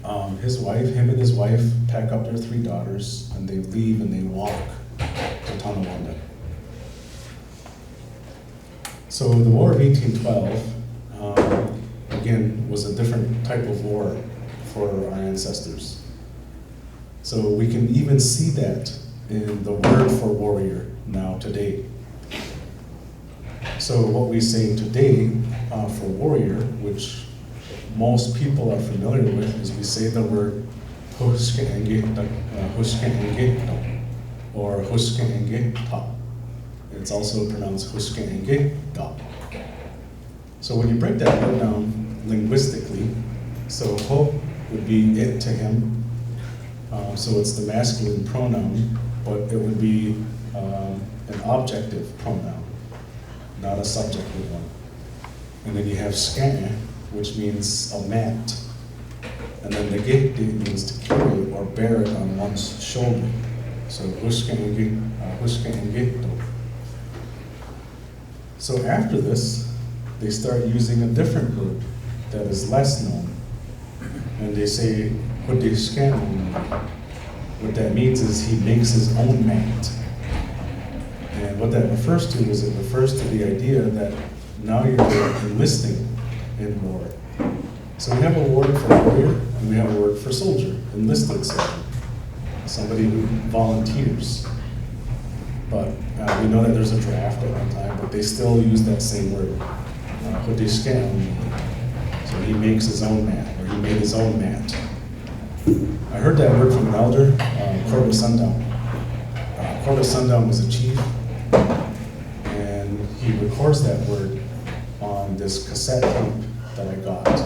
and his wife pack up their three daughters, and they leave and they walk to Tonawanda. So the War of 1812, again, was a different type of war for our ancestors. So we can even see that in the word for warrior now today. So what we say today for warrior, which most people are familiar with, is we say the word or ta. It's also pronounced ta. So when you break that word down linguistically, so ho would be it to him, so it's the masculine pronoun, but it would be an objective pronoun, not a subjective one. And then you have scan, which means a mat. And then the gate means to carry or bear it on one's shoulder. So So after this, they start using a different word that is less known. And they say, what that means is he makes his own mat. And what that refers to is it refers to the idea that now you're enlisting in war. So we have a word for warrior, and we have a word for soldier, enlisted soldier, somebody who volunteers. But we know that there's a draft at one time, but they still use that same word, so he makes his own mat, or he made his own mat. I heard that word from an elder, Corbett Sundown. Corbett Sundown was a chief, and he records that word on this cassette tape that I got.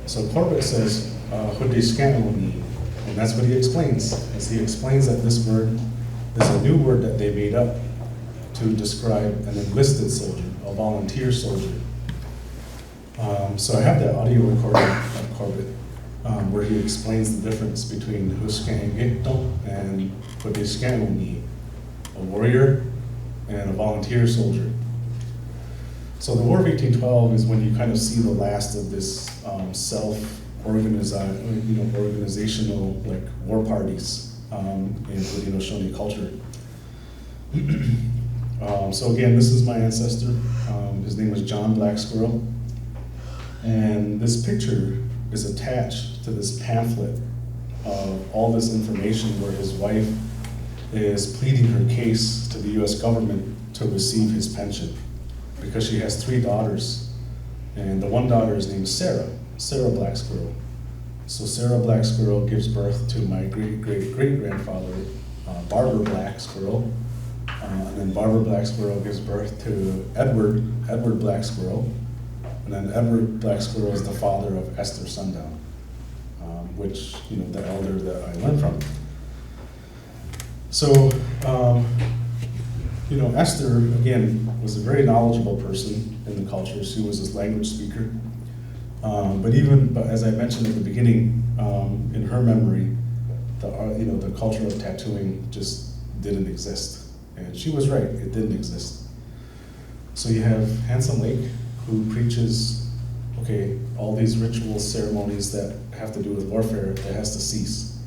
So Corbett says, and that's what he explains. As he explains that this word is a new word that they made up to describe an enlisted soldier, a volunteer soldier. So I have that audio recording of Corbett, where he explains the difference between and a warrior and a volunteer soldier. So the War of 1812 is when you kind of see the last of this organizational like war parties in Haudenosaunee culture. So again, this is my ancestor. His name was John Black Squirrel. And this picture is attached to this pamphlet of all this information where his wife is pleading her case to the US government to receive his pension because she has 3 daughters. And the one daughter is named Sarah Black Squirrel. So Sarah Black Squirrel gives birth to my great-great-great-grandfather, Barbara Black Squirrel. And then Barbara Black Squirrel gives birth to Edward Black Squirrel. And then Edward Black Squirrel is the father of Esther Sundown, which, the elder that I learned from. So, Esther, again, was a very knowledgeable person in the culture. She was a language speaker. But as I mentioned at the beginning, in her memory, the culture of tattooing just didn't exist. And she was right, it didn't exist. So you have Handsome Lake, who preaches, all these ritual ceremonies that have to do with warfare, that has to cease.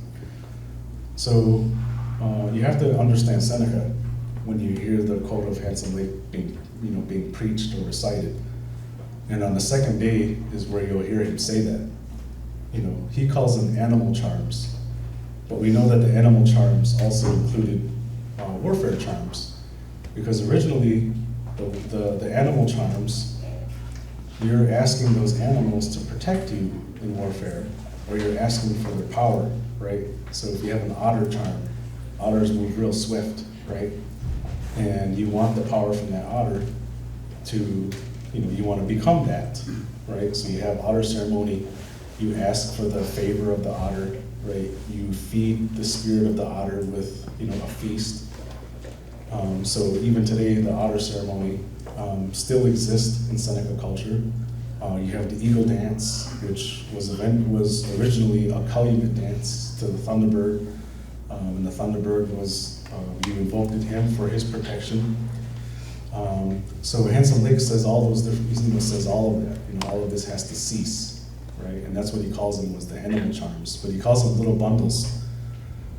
So you have to understand Seneca when you hear the quote of Handsome Lake being preached or recited. And on the second day is where you'll hear him say that. He calls them animal charms. But we know that the animal charms also included warfare charms. Because originally, the animal charms, you're asking those animals to protect you in warfare, or you're asking for their power, right? So if you have an otter charm, otters move real swift, right? And you want the power from that otter to, you want to become that, right? So you have otter ceremony, you ask for the favor of the otter, right? You feed the spirit of the otter with, a feast. So even today, the otter ceremony still exists in Seneca culture. You have the eagle dance, which was originally a calumet dance to the Thunderbird. And the Thunderbird was, you invoked him for his protection. So Handsome Lake says all those different, he says all of that, all of this has to cease, right? And that's what he calls them, was the animal charms. But he calls them little bundles.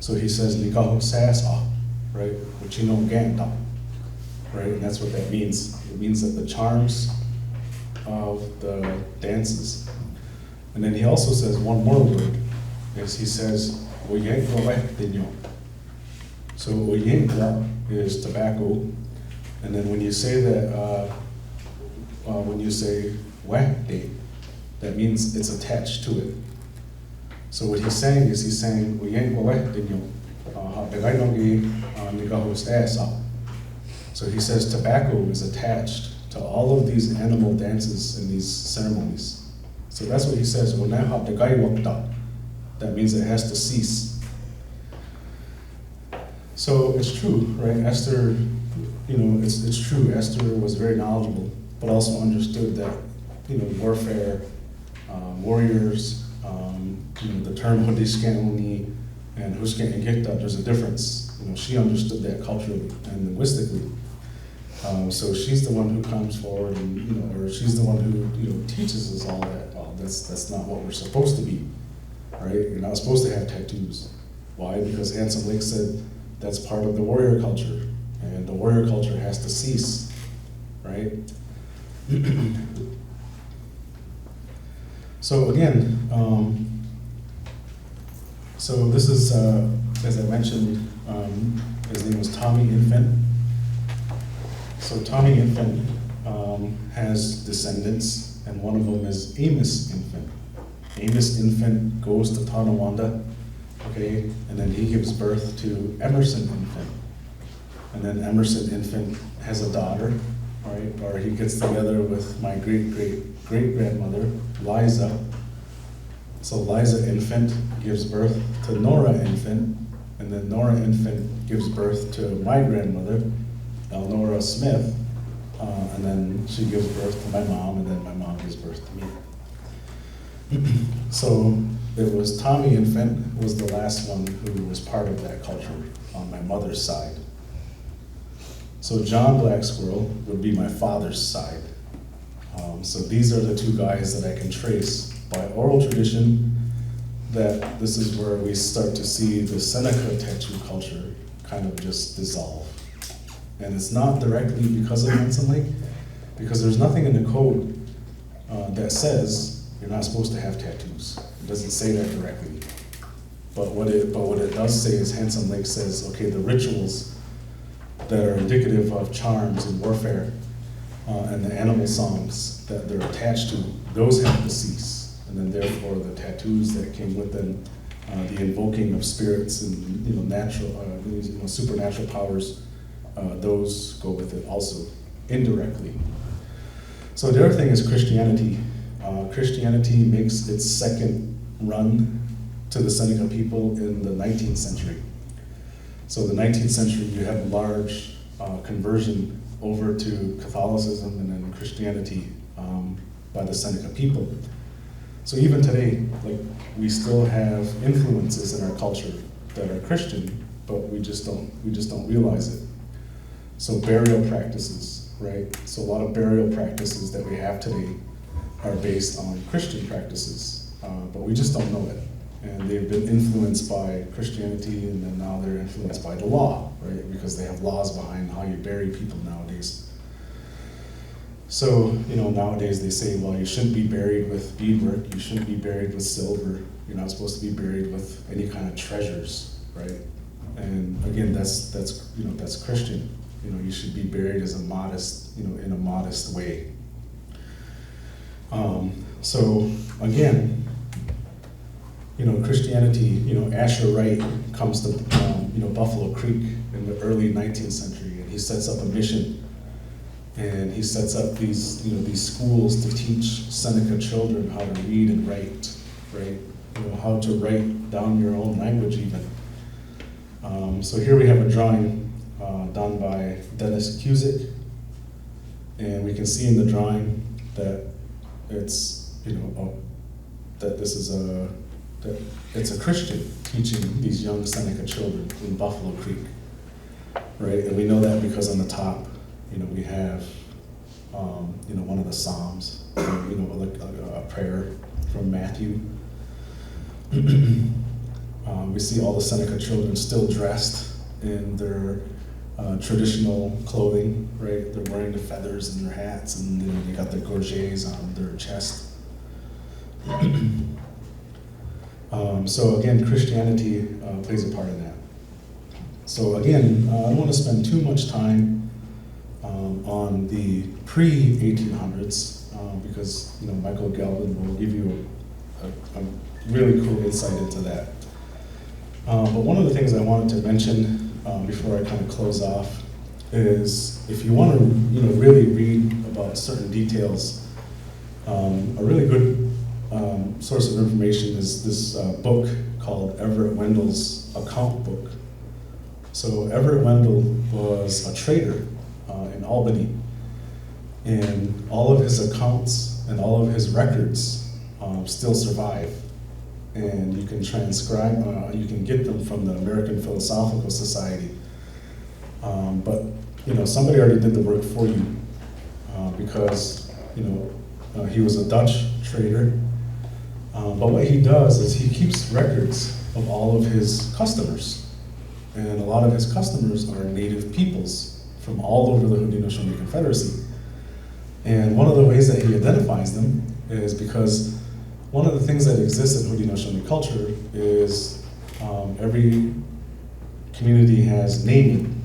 So he says, Likaho Sasa, right? Uchino Ganta, right? And that's what that means. It means that the charms of the dances. And then he also says one more word, is he says, Oyenko. So Oyenko is tobacco. And then when you say that, when you say wahde, that means it's attached to it. So what he's saying is so he says tobacco is attached to all of these animal dances and these ceremonies. So that's what he says. That means it has to cease. So it's true, right? Esther, it's true. Esther was very knowledgeable, but also understood that, warfare, warriors, the term Hodishkanuni and Hushkan, there's a difference. She understood that culturally and linguistically. So she's the one who comes forward and, or she's the one who, teaches us all that. Well, that's not what we're supposed to be, right? You're not supposed to have tattoos. Why? Because Handsome Lake said that's part of the warrior culture, and the warrior culture has to cease, right? So again, so this is, as I mentioned, his name was Tommy Infant. So Tommy Infant has descendants, and one of them is Amos Infant. Amos Infant goes to Tonawanda, okay, and then he gives birth to Emerson Infant. And then Emerson Infant has a daughter, right, or he gets together with my great-great-great-grandmother, Liza. So Liza Infant gives birth to Nora Infant, and then Nora Infant gives birth to my grandmother, Elnora Smith, and then she gives birth to my mom, and then my mom gives birth to me. So it was Tommy Infant was the last one who was part of that culture on my mother's side. So John Black Squirrel would be my father's side. So these are the two guys that I can trace by oral tradition, that this is where we start to see the Seneca tattoo culture kind of just dissolve. And it's not directly because of Handsome Lake, because there's nothing in the code that says you're not supposed to have tattoos. It doesn't say that directly. But what it does say is Handsome Lake says, okay, the rituals that are indicative of charms and warfare and the animal songs that they're attached to, those have to cease. And then therefore the tattoos that came with them, the invoking of spirits and natural, supernatural powers, those go with it also, indirectly. So the other thing is Christianity. Christianity makes its second run to the Seneca people in the 19th century. So the 19th century, you have a large conversion over to Catholicism and then Christianity by the Seneca people. So even today, we still have influences in our culture that are Christian, but we just don't realize it. So burial practices, right? So a lot of burial practices that we have today are based on Christian practices, but we just don't know it. And they've been influenced by Christianity, and then now they're influenced by the law, right? Because they have laws behind how you bury people nowadays. So, nowadays they say, well, you shouldn't be buried with beadwork, you shouldn't be buried with silver, you're not supposed to be buried with any kind of treasures, right? And again, that's Christian. You should be buried as a modest, in a modest way. So again, Christianity, Asher Wright comes to, Buffalo Creek in the early 19th century, and he sets up a mission, and he sets up these schools to teach Seneca children how to read and write, right? How to write down your own language even. So here we have a drawing done by Dennis Cusick, and we can see in the drawing that it's, that this is that it's a Christian teaching these young Seneca children in Buffalo Creek, right? And we know that because on the top, we have, one of the Psalms, like a prayer from Matthew. We see all the Seneca children still dressed in their traditional clothing, right? They're wearing the feathers in their hats, and they got their gorgets on their chest. So again, Christianity plays a part in that. So again, I don't want to spend too much time on the pre-1800s because Michael Galvin will give you a really cool insight into that. But one of the things I wanted to mention before I kind of close off is if you want to really read about certain details, a really good source of information is this book called Everett Wendell's Account Book. So Everett Wendell was a trader in Albany, and all of his accounts and all of his records still survive. And you can transcribe, you can get them from the American Philosophical Society. But somebody already did the work for you because he was a Dutch trader. But what he does is he keeps records of all of his customers. And a lot of his customers are native peoples from all over the Haudenosaunee Confederacy. And one of the ways that he identifies them is because one of the things that exists in Haudenosaunee culture is every community has naming,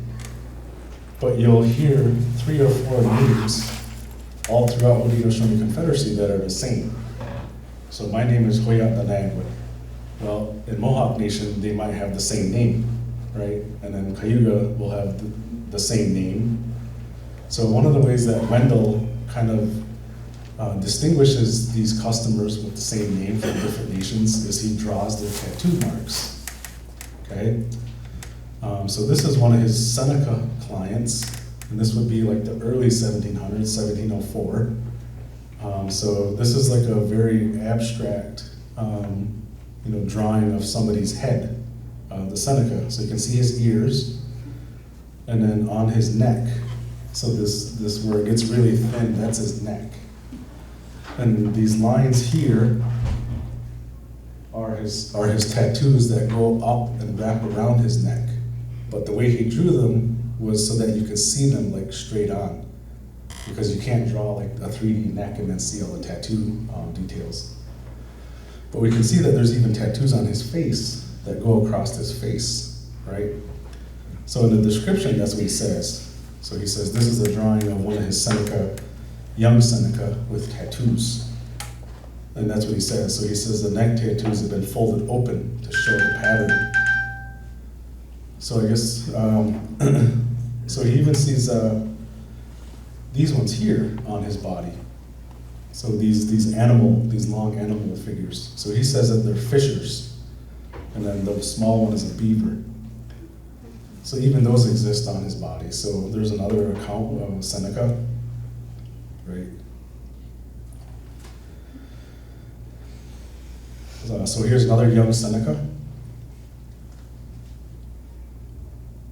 but you'll hear 3 or 4 names all throughout Haudenosaunee Confederacy that are the same. So my name is Hoyat Danagwa. Well, in Mohawk Nation, they might have the same name, right? And then Cayuga will have the same name. So one of the ways that Wendell kind of distinguishes these customers with the same name from different nations is he draws their tattoo marks, okay? So this is one of his Seneca clients, and this would be like the early 1700s, 1704. So this is like a very abstract, drawing of somebody's head, the Seneca. So you can see his ears, and then on his neck. So this where it gets really thin, that's his neck. And these lines here are his tattoos that go up and wrap around his neck. But the way he drew them was so that you could see them like straight on. Because you can't draw like a 3D neck and then see all the tattoo details. But we can see that there's even tattoos on his face that go across his face, right? So in the description, that's what he says. So he says, this is a drawing of one of his Seneca, young Seneca with tattoos. And that's what he says. So he says the neck tattoos have been folded open to show the pattern. So I guess, so he even sees these ones here on his body. So these long animal figures. So he says that they're fishers. And then the small one is a beaver. So even those exist on his body. So there's another account of Seneca, right? So here's another young Seneca.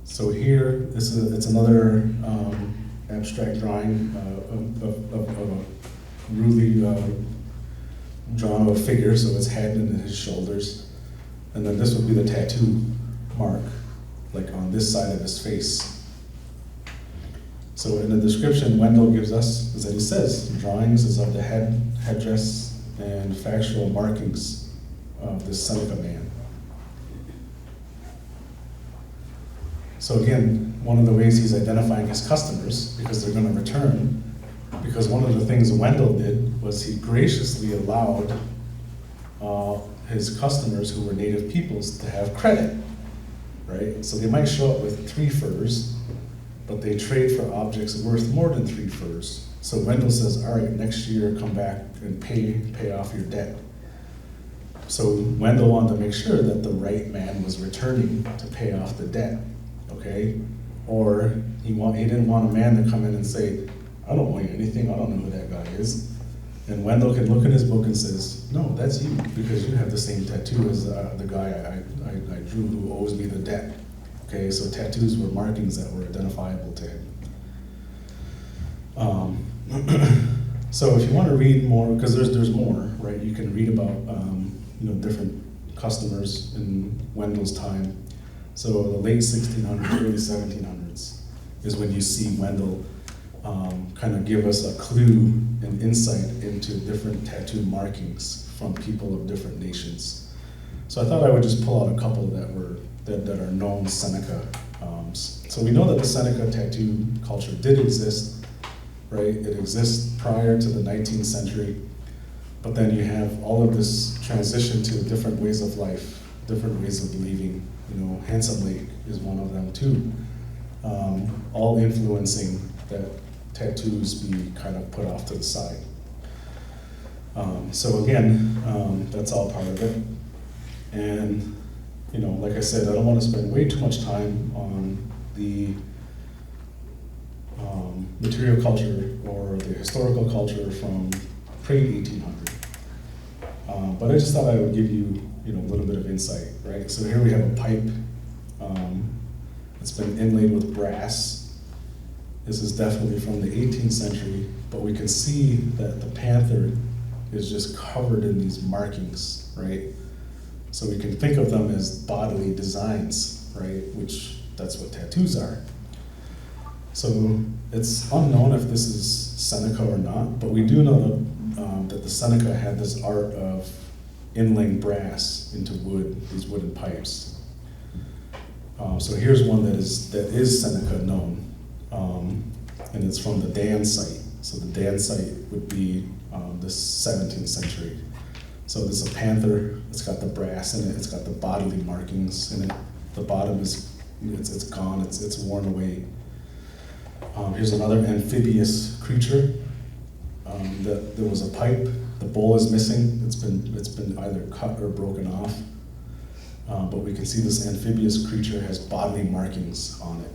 So here, it's another abstract drawing of a rudely drawn of a figure, so his head and his shoulders. And then this would be the tattoo mark, like on this side of his face. So in the description Wendell gives us is that he says, drawings is of the headdress and factual markings of this Seneca man. So again, one of the ways he's identifying his customers, because they're going to return, because one of the things Wendell did was he graciously allowed his customers who were native peoples to have credit, right? So they might show up with 3 furs, but they trade for objects worth more than 3 furs. So Wendell says, all right, next year come back and pay off your debt. So Wendell wanted to make sure that the right man was returning to pay off the debt, okay? Or he didn't want a man to come in and say, I don't owe you anything, I don't know who that guy is. And Wendell can look in his book and says, no, that's you, because you have the same tattoo as the guy I drew who owes me the debt. Okay, so tattoos were markings that were identifiable to him. So if you want to read more, because there's more, right? You can read about different customers in Wendell's time. So the late 1600s, early 1700s is when you see Wendell kind of give us a clue and insight into different tattoo markings from people of different nations. So I thought I would just pull out a couple that are known Seneca. So we know that the Seneca tattoo culture did exist, right? It exists prior to the 19th century. But then you have all of this transition to different ways of life, different ways of believing. You know, Handsome Lake is one of them too. All influencing that tattoos be kind of put off to the side. So again, that's all part of it. And, you know, like I said, I don't want to spend way too much time on the material culture or the historical culture from pre-1800. But I just thought I would give you, you know, a little bit of insight, right? So here we have a pipe. It's been inlaid with brass. This is definitely from the 18th century, but we can see that the panther is just covered in these markings, right? So we can think of them as bodily designs, right? Which that's what tattoos are. So it's unknown if this is Seneca or not, but we do know that the Seneca had this art of inlaying brass into wood, these wooden pipes. So here's one that is Seneca known, and it's from the Dan site. So the Dan site would be the 17th century. So there's a panther, it's got the brass in it, it's got the bodily markings in it. The bottom is, it's gone, it's worn away. Here's another amphibious creature. There was a pipe, the bowl is missing, it's been either cut or broken off. But we can see this amphibious creature has bodily markings on it.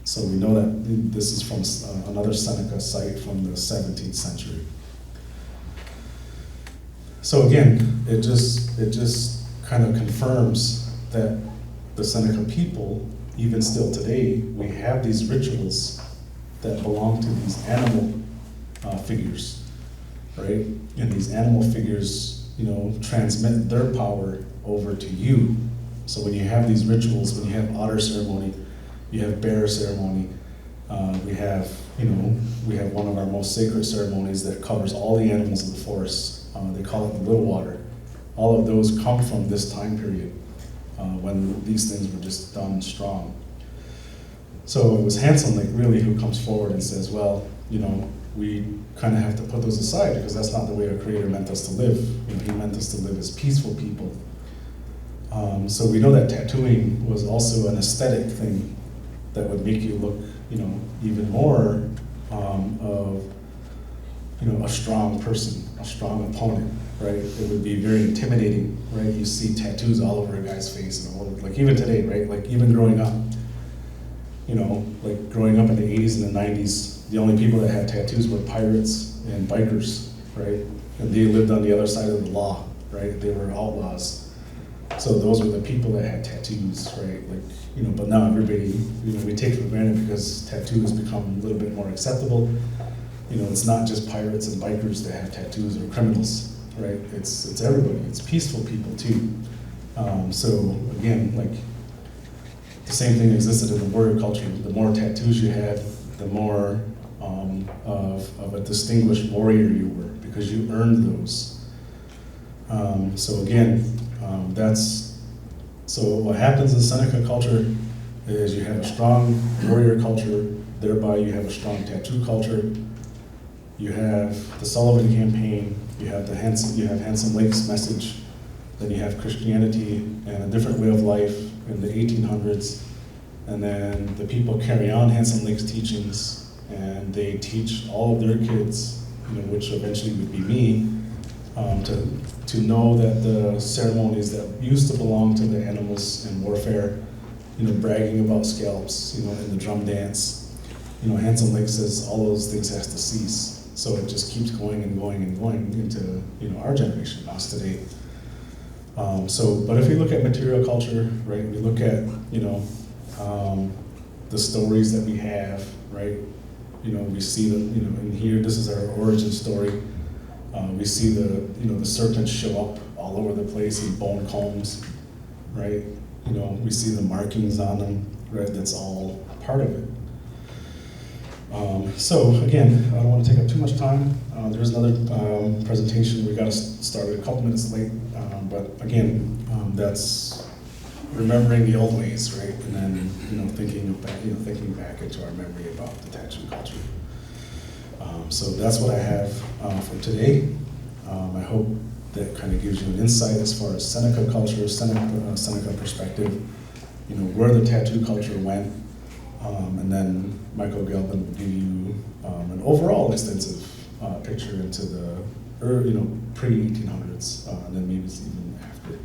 So we know that this is from another Seneca site from the 17th century. So again, it just kind of confirms that the Seneca people, even still today, we have these rituals that belong to these animal figures, right? And these animal figures, you know, transmit their power over to you. So when you have these rituals, when you have otter ceremony, you have bear ceremony, we have one of our most sacred ceremonies that covers all the animals of the forest. They call it the Little Water. All of those come from this time period when these things were just done strong. So it was Handsome Lake really who comes forward and says, well, you know, we kind of have to put those aside because that's not the way our Creator meant us to live. You know, He meant us to live as peaceful people. So we know that tattooing was also an aesthetic thing that would make you look, you know, even more of, you know, a strong person, a strong opponent, right? It would be very intimidating, right? You see tattoos all over a guy's face, and all over, like even today, right? Like even growing up, you know, like growing up in the 80s and the 90s, the only people that had tattoos were pirates and bikers, right? And they lived on the other side of the law, right? They were outlaws. So those were the people that had tattoos, right? Like, you know, but now everybody, you know, we take for granted because tattoos become a little bit more acceptable. You know, it's not just pirates and bikers that have tattoos or criminals, right? It's everybody. It's peaceful people too. So again, like the same thing existed in the warrior culture. The more tattoos you had, the more of a distinguished warrior you were because you earned those. So again, so what happens in Seneca culture is you have a strong warrior culture, thereby you have a strong tattoo culture. You have the Sullivan campaign, you have Handsome Lake's message, then you have Christianity and a different way of life in the 1800s, and then the people carry on Handsome Lake's teachings, and they teach all of their kids, you know, which eventually would be me, to know that the ceremonies that used to belong to the animals in warfare, you know, bragging about scalps, you know, in the drum dance, you know, Handsome Lake says all those things has to cease. So it just keeps going and going and going into, you know, our generation, us today. But if we look at material culture, right, we look at, you know, the stories that we have, right, you know, we see the, you know, in here, this is our origin story. We see the serpents show up all over the place in bone combs, right? You know, we see the markings on them, right? That's all part of it. So again, I don't want to take up too much time. There's another presentation. We got to start a couple minutes late, but again, that's remembering the old ways, right? And then thinking back into our memory about the tattoo culture. So that's what I have for today. I hope that kind of gives you an insight as far as Seneca culture, Seneca perspective, you know, where the tattoo culture went, and then Michael Galvin will give you an overall extensive picture into the pre-1800s, and then maybe even after.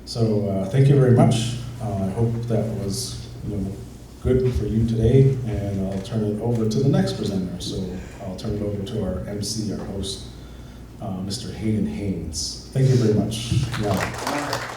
So thank you very much. I hope that was good for you today, and I'll turn it over to the next presenter. So I'll turn it over to our MC, our host, Mr. Hayden Haynes. Thank you very much. Yeah.